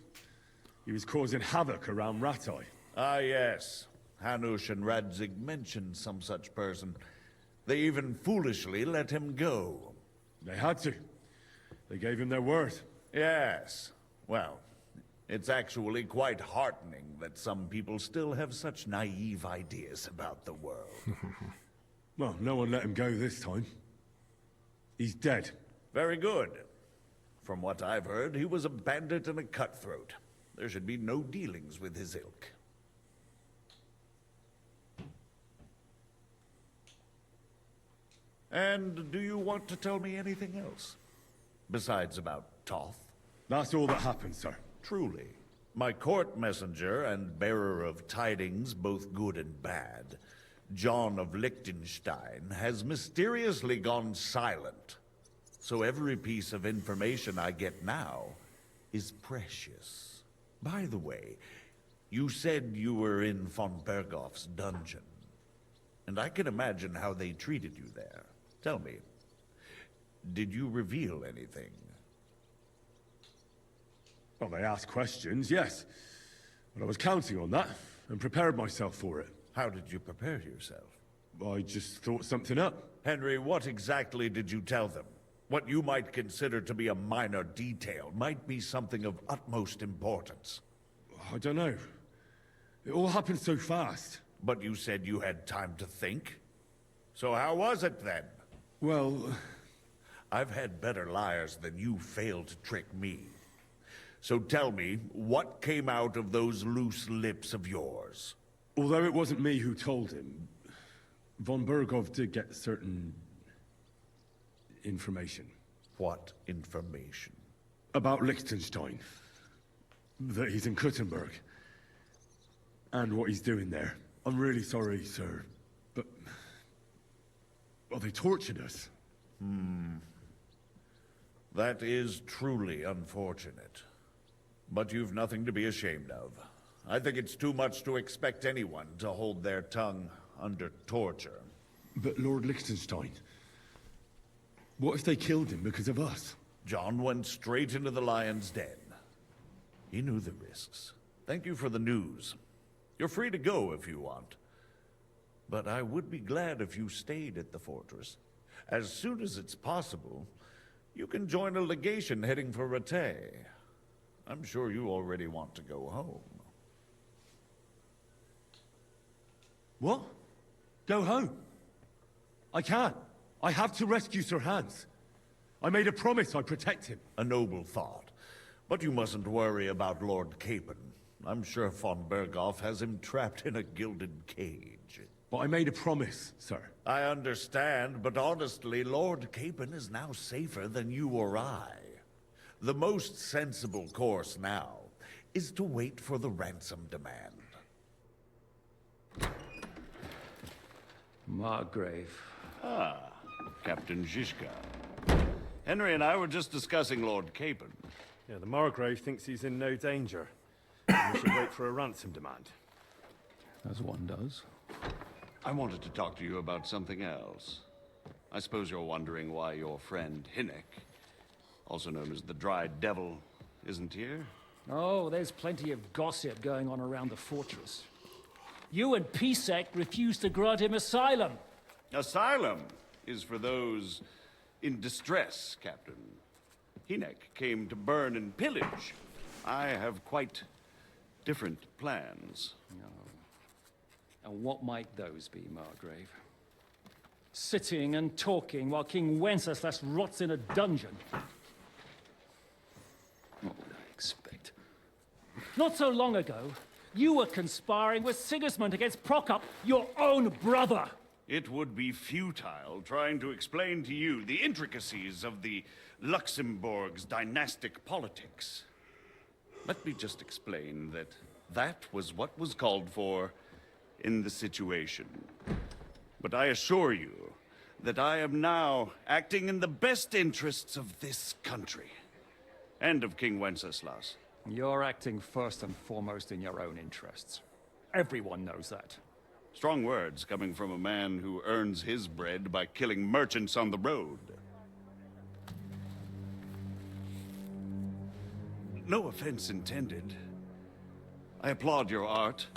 Speaker 2: He was causing havoc around Rattay.
Speaker 13: Ah, yes. Hanush and Radzig mentioned some such person. They even foolishly let him go.
Speaker 2: They had to. They gave him their word.
Speaker 13: Yes. Well, it's actually quite heartening that some people still have such naive ideas about the world.
Speaker 2: Well, no one let him go this time. He's dead.
Speaker 13: Very good. From what I've heard, he was a bandit and a cutthroat. There should be no dealings with his ilk. And do you want to tell me anything else? Besides about Toth?
Speaker 2: That's all that happened, sir.
Speaker 13: Truly. My court messenger and bearer of tidings, both good and bad, John of Liechtenstein, has mysteriously gone silent. So every piece of information I get now is precious. By the way, you said you were in von Berghoff's dungeon. And I can imagine how they treated you there. Tell me, did you reveal anything?
Speaker 2: Well, they asked questions, yes. But I was counting on that, and prepared myself for it.
Speaker 13: How did you prepare yourself?
Speaker 2: I just thought something up.
Speaker 13: Henry, what exactly did you tell them? What you might consider to be a minor detail might be something of utmost importance.
Speaker 2: I don't know. It all happened so fast.
Speaker 13: But you said you had time to think? So how was it then?
Speaker 2: Well...
Speaker 13: I've had better liars than you failed to trick me. So tell me, what came out of those loose lips of yours?
Speaker 2: Although it wasn't me who told him, von Berghoff did get certain... information.
Speaker 13: What information?
Speaker 2: About Liechtenstein. That he's in Kuttenberg. And what he's doing there. I'm really sorry, sir, but... well, they tortured us.
Speaker 13: That is truly unfortunate. But you've nothing to be ashamed of. I think it's too much to expect anyone to hold their tongue under torture.
Speaker 2: But Lord Liechtenstein... what if they killed him because of us?
Speaker 13: John went straight into the lion's den. He knew the risks. Thank you for the news. You're free to go if you want. But I would be glad if you stayed at the fortress. As soon as it's possible, you can join a legation heading for Rattay. I'm sure you already want to go home.
Speaker 2: What? Go home? I can't. I have to rescue Sir Hans. I made a promise I'd protect him.
Speaker 13: A noble thought. But you mustn't worry about Lord Capon. I'm sure von Berghoff has him trapped in a gilded cage.
Speaker 2: But I made a promise, sir.
Speaker 13: I understand, but honestly, Lord Capon is now safer than you or I. The most sensible course now is to wait for the ransom demand.
Speaker 14: Margrave.
Speaker 7: Ah, Captain Zizka. Henry and I were just discussing Lord Capon.
Speaker 9: Yeah, the Margrave thinks he's in no danger. And we should wait for a ransom demand.
Speaker 14: As one does.
Speaker 7: I wanted to talk to you about something else. I suppose you're wondering why your friend Hinnek, also known as the Dried Devil, isn't here?
Speaker 4: Oh, there's plenty of gossip going on around the fortress. You and Pisek refused to grant him asylum.
Speaker 7: Asylum is for those in distress, Captain. Hynek came to burn and pillage. I have quite different plans.
Speaker 4: No. And what might those be, Margrave? Sitting and talking while King Wenceslas rots in a dungeon. What would I expect? Not so long ago, you were conspiring with Sigismund against Prokop, your own brother.
Speaker 7: It would be futile trying to explain to you the intricacies of the Luxembourg's dynastic politics. Let me just explain that that was what was called for in the situation. But I assure you that I am now acting in the best interests of this country and of King Wenceslas.
Speaker 4: You're acting first and foremost in your own interests. Everyone knows that.
Speaker 7: Strong words coming from a man who earns his bread by killing merchants on the road. No offense intended. I applaud your art.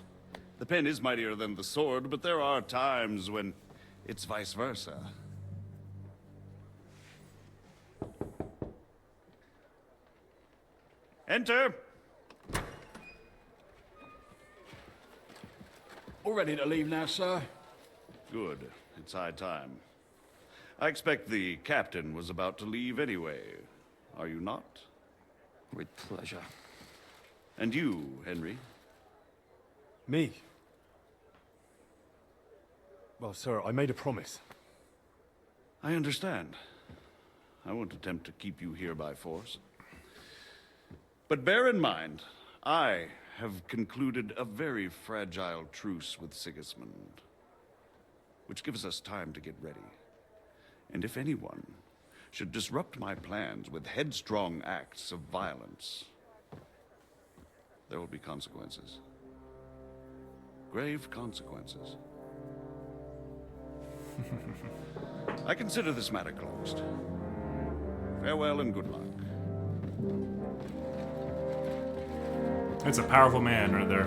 Speaker 7: The pen is mightier than the sword, but there are times when it's vice versa. Enter!
Speaker 6: All ready to leave now, sir?
Speaker 7: Good. It's high time. I expect the captain was about to leave anyway. Are you not?
Speaker 4: With pleasure.
Speaker 7: And you, Henry?
Speaker 2: Me? Well, sir, I made a promise.
Speaker 7: I understand. I won't attempt to keep you here by force. But bear in mind, I have concluded a very fragile truce with Sigismund, which gives us time to get ready. And if anyone should disrupt my plans with headstrong acts of violence, there will be consequences. Grave consequences. I consider this matter closed. Farewell and good luck.
Speaker 1: That's a powerful man right there.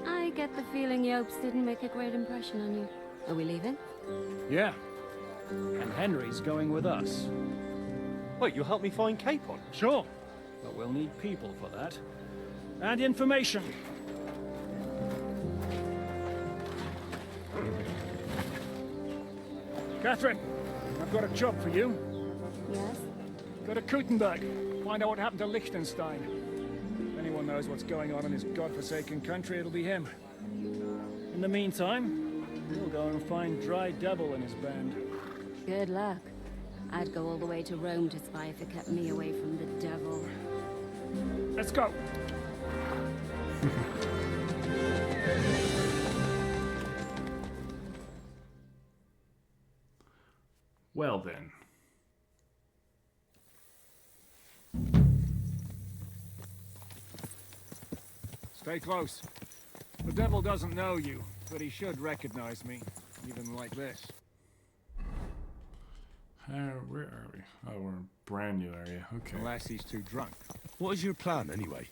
Speaker 3: I get the feeling Yopes didn't make a great impression on you. Are we leaving?
Speaker 4: Yeah. And Henry's going with us.
Speaker 2: Wait, you'll help me find Capon?
Speaker 4: Sure. But we'll need people for that. And information. Catherine, I've got a job for you.
Speaker 3: Yes?
Speaker 4: Go to Kuttenberg. Find out what happened to Liechtenstein. If anyone knows what's going on in his godforsaken country, it'll be him. In the meantime, we'll go and find Dry Devil and his band.
Speaker 3: Good luck. I'd go all the way to Rome to spy if it kept me away from the devil.
Speaker 4: Let's go!
Speaker 1: Well then.
Speaker 4: Stay close. The devil doesn't know you, but he should recognize me, even like this.
Speaker 1: Where are we? Oh, we're in a brand new area. Okay.
Speaker 4: Unless he's too drunk.
Speaker 2: What is your plan, anyway?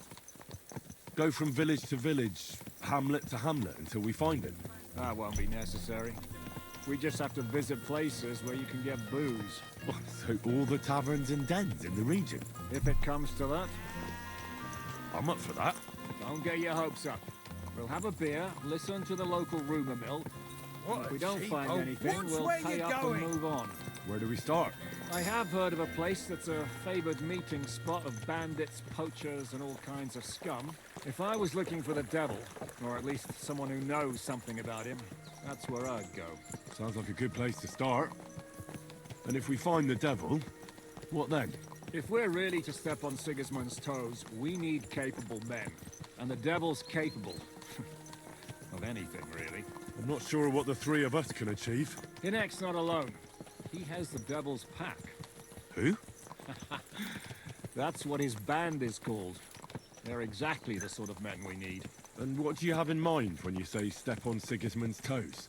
Speaker 2: Go from village to village, hamlet to hamlet, until we find him?
Speaker 4: That won't be necessary. We just have to visit places where you can get booze.
Speaker 2: Oh, so all the taverns and dens in the region?
Speaker 4: If it comes to that.
Speaker 2: I'm up for that.
Speaker 4: Don't get your hopes up. We'll have a beer, listen to the local rumor mill. If we don't find anything, we'll pay up and move on.
Speaker 2: Where do we start?
Speaker 4: I have heard of a place that's a favored meeting spot of bandits, poachers, and all kinds of scum. If I was looking for the devil, or at least someone who knows something about him, that's where I'd go.
Speaker 2: Sounds like a good place to start. And if we find the devil, what then?
Speaker 4: If we're really to step on Sigismund's toes, we need capable men. And the devil's capable. Of anything, really.
Speaker 2: I'm not sure what the three of us can achieve.
Speaker 4: Hynek's not alone. He has the devil's pack.
Speaker 2: Who?
Speaker 4: That's what his band is called. They're exactly the sort of men we need.
Speaker 2: And what do you have in mind when you say step on Sigismund's toes?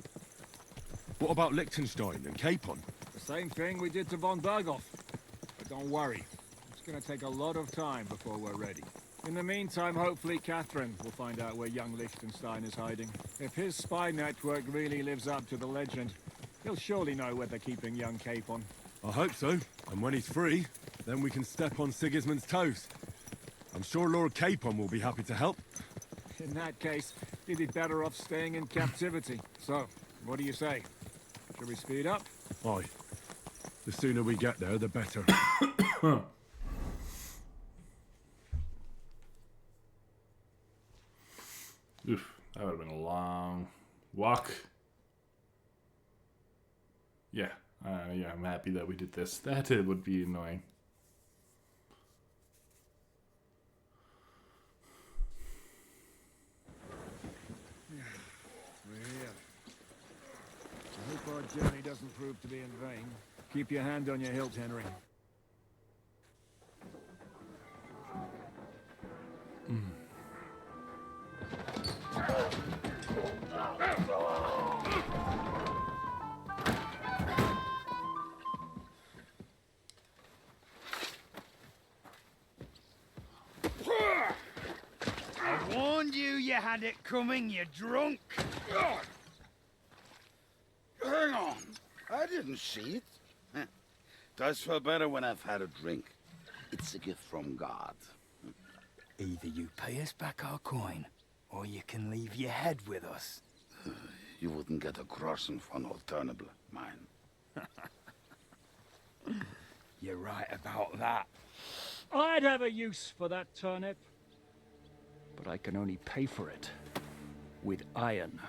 Speaker 2: What about Liechtenstein and Capon?
Speaker 4: The same thing we did to von Berghoff. But don't worry. It's gonna take a lot of time before we're ready. In the meantime, hopefully Catherine will find out where young Liechtenstein is hiding. If his spy network really lives up to the legend, he'll surely know where they're keeping young Capon.
Speaker 2: I hope so. And when he's free, then we can step on Sigismund's toes. I'm sure Lord Capon will be happy to help.
Speaker 4: In that case, he'd be better off staying in captivity. So, what do you say? Should we speed up?
Speaker 2: Aye. The sooner we get there, the better.
Speaker 1: Oof, that would have been a long walk. Yeah, yeah, I'm happy that we did this. That it would be annoying.
Speaker 4: We're here. I hope our journey doesn't prove to be in vain. Keep your hand on your hilt, Henry.
Speaker 11: I warned you had it coming, you drunk.
Speaker 15: Hang on. I didn't see it. Does feel better when I've had a drink. It's a gift from God.
Speaker 16: Either you pay us back our coin, or you can leave your head with us.
Speaker 15: You wouldn't get a crossing for an alternative, mine.
Speaker 16: You're right about that.
Speaker 4: I'd have a use for that turnip. But I can only pay for it with iron.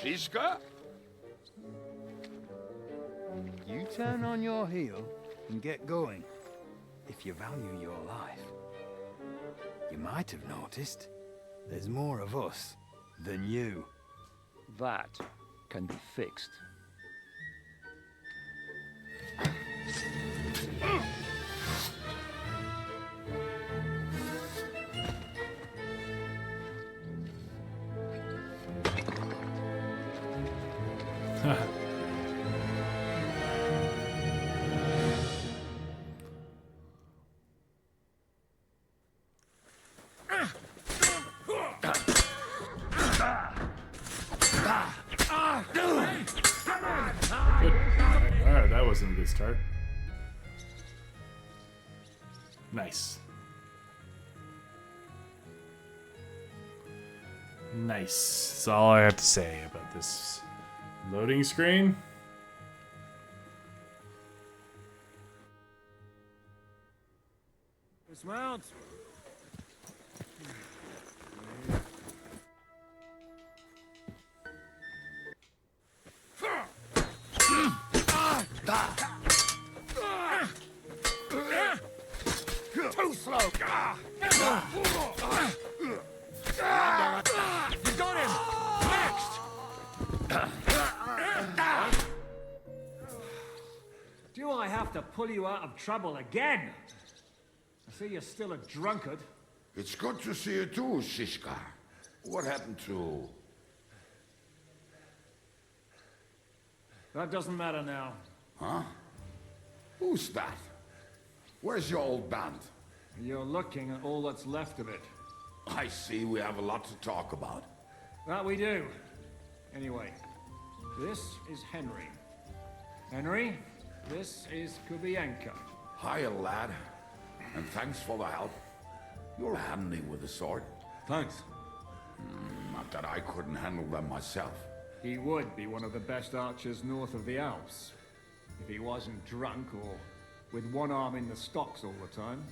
Speaker 15: Zizka?
Speaker 16: You turn on your heel and get going. If you value your life. You might have noticed there's more of us than you.
Speaker 4: That can be fixed.
Speaker 1: Alright, that wasn't a good start. Nice. Nice. That's all I have to say about this loading screen.
Speaker 4: Dismount.
Speaker 11: Too slow.
Speaker 4: You got him. Next. Do I have to pull you out of trouble again? I see you're still a drunkard.
Speaker 15: It's good to see you too, Zizka. What happened to...
Speaker 4: That doesn't matter now.
Speaker 15: Huh? Who's that? Where's your old band?
Speaker 4: You're looking at all that's left of it.
Speaker 15: I see we have a lot to talk about.
Speaker 4: That we do. Anyway, this is Henry. Henry, this is Kubienka.
Speaker 15: Hiya, lad. And thanks for the help. You're handy with the sword.
Speaker 2: Thanks.
Speaker 15: Not that I couldn't handle them myself.
Speaker 4: He would be one of the best archers north of the Alps. If he wasn't drunk or with one arm in the stocks all the time.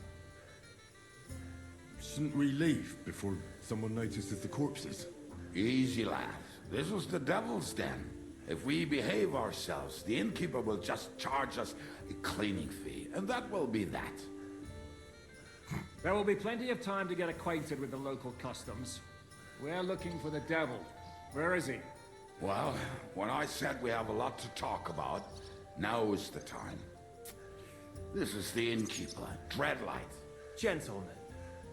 Speaker 2: Shouldn't we leave before someone notices the corpses?
Speaker 15: Easy, lad. This was the devil's den. If we behave ourselves, the innkeeper will just charge us a cleaning fee, and that will be that.
Speaker 4: There will be plenty of time to get acquainted with the local customs. We're looking for the devil. Where is he?
Speaker 15: Well, when I said we have a lot to talk about, now is the time. This is the innkeeper, Dreadlight.
Speaker 17: Gentlemen,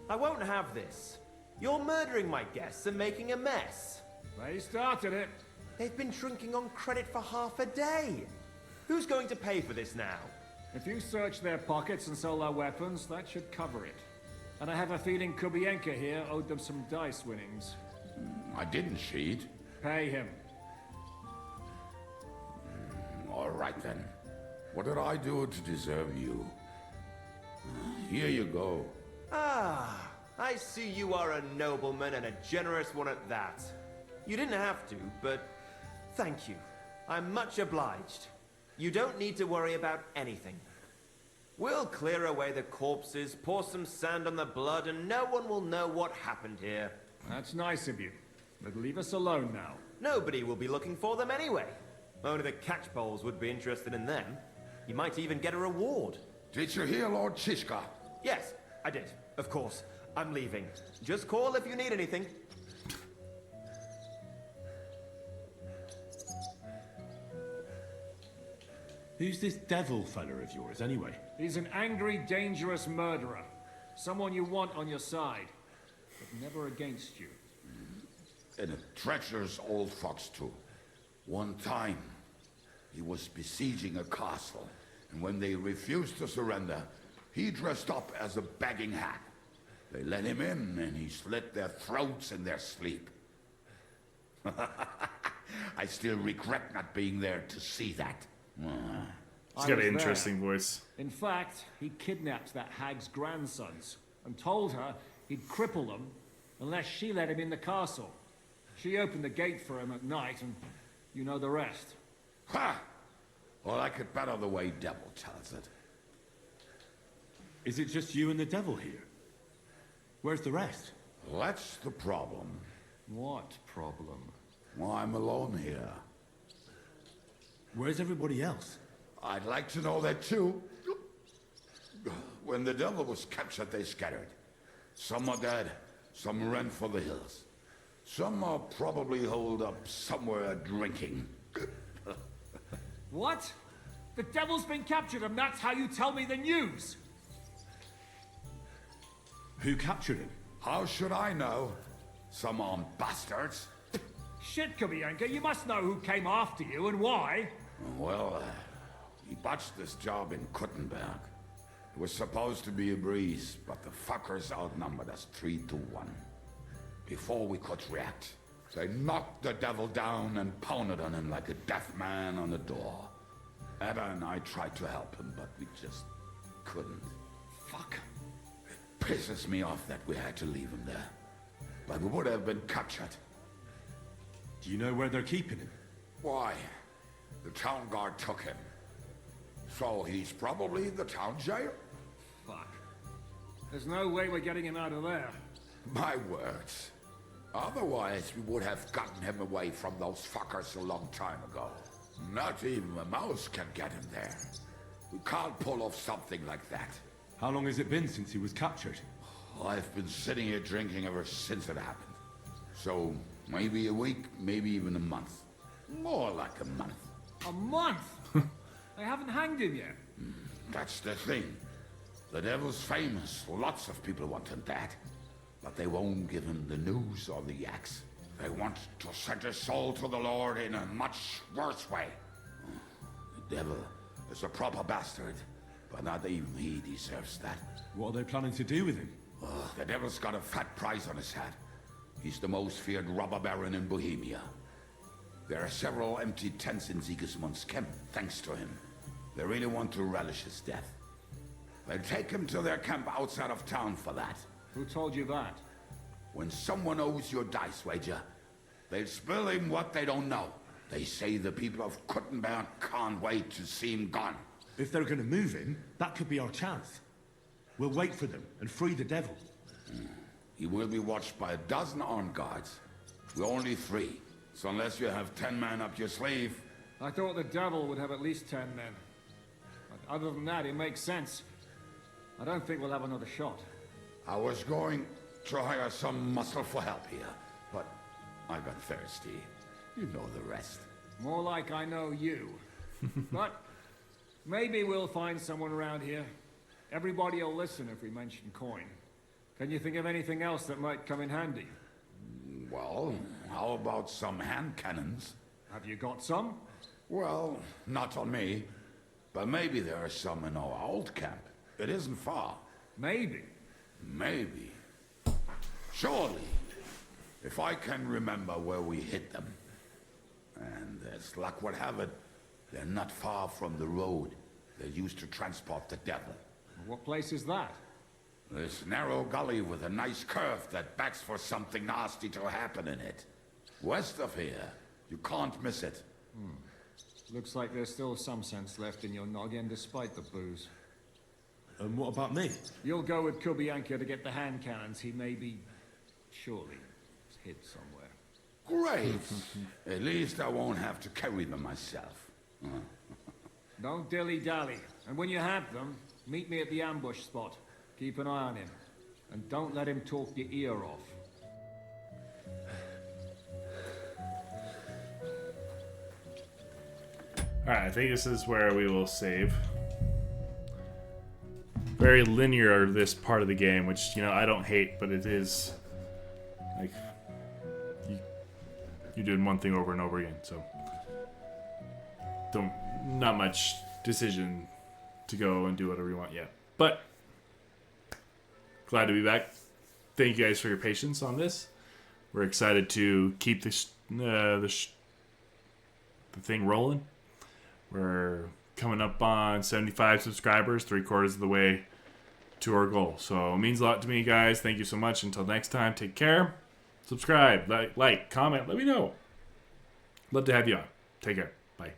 Speaker 17: I won't have this. You're murdering my guests and making a mess.
Speaker 4: They started it.
Speaker 17: They've been drinking on credit for half a day. Who's going to pay for this now?
Speaker 4: If you search their pockets and sell their weapons, that should cover it. And I have a feeling Kubienka here owed them some dice winnings.
Speaker 15: I didn't cheat.
Speaker 4: Pay him.
Speaker 15: All right then. What did I do to deserve you? Here you go.
Speaker 17: Ah, I see you are a nobleman and a generous one at that. You didn't have to, but thank you. I'm much obliged. You don't need to worry about anything. We'll clear away the corpses, pour some sand on the blood, and no one will know what happened here.
Speaker 4: That's nice of you. But leave us alone now.
Speaker 17: Nobody will be looking for them anyway. Only the catchpoles would be interested in them. You might even get a reward.
Speaker 15: Did you hear Lord Zizka?
Speaker 17: Yes, I did. Of course. I'm leaving. Just call if you need anything.
Speaker 2: Who's this devil fella of yours, anyway?
Speaker 4: He's an angry, dangerous murderer. Someone you want on your side, but never against you.
Speaker 15: And a treacherous old fox, too. One time, he was besieging a castle, and when they refused to surrender, he dressed up as a begging hag. They let him in, and he slit their throats in their sleep. I still regret not being there to see that.
Speaker 1: He's got an interesting voice.
Speaker 4: In fact, he kidnapped that hag's grandsons and told her he'd cripple them unless she let him in the castle. She opened the gate for him at night, and you know the rest.
Speaker 15: Ha! Well, I could better the way Devil tells it.
Speaker 2: Is it just you and the devil here? Where's the rest?
Speaker 15: That's the problem.
Speaker 4: What problem?
Speaker 15: Well, I'm alone here.
Speaker 2: Where's everybody else?
Speaker 15: I'd like to know that too. When the devil was captured, they scattered. Some are dead, some ran for the hills. Some are probably holed up somewhere drinking.
Speaker 4: What? The devil's been captured and that's how you tell me the news?
Speaker 2: Who captured him?
Speaker 15: How should I know? Some armed bastards.
Speaker 4: Shit, Kubienka, you must know who came after you and why.
Speaker 15: Well, he botched this job in Kuttenberg. It was supposed to be a breeze, but the fuckers outnumbered us 3-1. Before we could react, they knocked the devil down and pounded on him like a deaf man on a door. Ada and I tried to help him, but we just couldn't.
Speaker 4: Fuck.
Speaker 15: It pisses me off that we had to leave him there. But we would have been captured.
Speaker 2: Do you know where they're keeping him?
Speaker 15: Why? The town guard took him. So he's probably the town jail?
Speaker 4: Fuck. There's no way we're getting him out of there.
Speaker 15: My words. Otherwise, we would have gotten him away from those fuckers a long time ago. Not even a mouse can get him there. We can't pull off something like that.
Speaker 2: How long has it been since he was captured?
Speaker 15: I've been sitting here drinking ever since it happened. So, maybe a week, maybe even a month. More like a month.
Speaker 4: A month? They haven't hanged him yet.
Speaker 15: That's the thing. The devil's famous. Lots of people want him dead. But they won't give him the news or the axe. They want to send his soul to the Lord in a much worse way. The devil is a proper bastard, but not even he deserves that.
Speaker 2: What are they planning to do with him?
Speaker 15: The devil's got a fat price on his head. He's the most feared robber baron in Bohemia. There are several empty tents in Sigismund's camp, thanks to him. They really want to relish his death. They'll take him to their camp outside of town for that.
Speaker 4: Who told you that?
Speaker 15: When someone owes you a dice wager, they'll spill him what they don't know. They say the people of Kuttenberg can't wait to see him gone.
Speaker 2: If they're gonna move him, that could be our chance. We'll wait for them and free the devil.
Speaker 15: He will be watched by 12 armed guards. We're only 3. So unless you have 10 men up your sleeve...
Speaker 4: I thought the devil would have at least 10 men. But other than that, it makes sense. I don't think we'll have another shot.
Speaker 15: I was going to hire some muscle for help here, but I got thirsty. You know the rest.
Speaker 4: More like I know you. But maybe we'll find someone around here. Everybody will listen if we mention coin. Can you think of anything else that might come in handy?
Speaker 15: Well, how about some hand cannons?
Speaker 4: Have you got some?
Speaker 15: Well, not on me. But maybe there are some in our old camp. It isn't far.
Speaker 4: Maybe.
Speaker 15: Maybe. Surely. If I can remember where we hid them. And as luck would have it, they're not far from the road they used to transport the devil.
Speaker 4: What place is that?
Speaker 15: This narrow gully with a nice curve that backs for something nasty to happen in it. West of here. You can't miss it.
Speaker 4: Looks like there's still some sense left in your noggin despite the booze.
Speaker 18: And what about me?
Speaker 4: You'll go with Kubianka to get the hand cannons. He may be... surely hid somewhere.
Speaker 15: Great. At least I won't have to carry them myself.
Speaker 4: Don't dilly-dally. And when you have them, meet me at the ambush spot. Keep an eye on him. And don't let him talk your ear off.
Speaker 1: Alright, I think this is where we will save. Very linear, this part of the game, which, you know, I don't hate, but it is... like... You're doing one thing over and over again, so... Not much decision to go and do whatever you want yet. But... glad to be back. Thank you guys for your patience on this. We're excited to keep the thing rolling. We're coming up on 75 subscribers, 3/4 of the way to our goal. So it means a lot to me, guys. Thank you so much. Until next time, take care. Subscribe, like, comment, let me know. Love to have you on. Take care. Bye.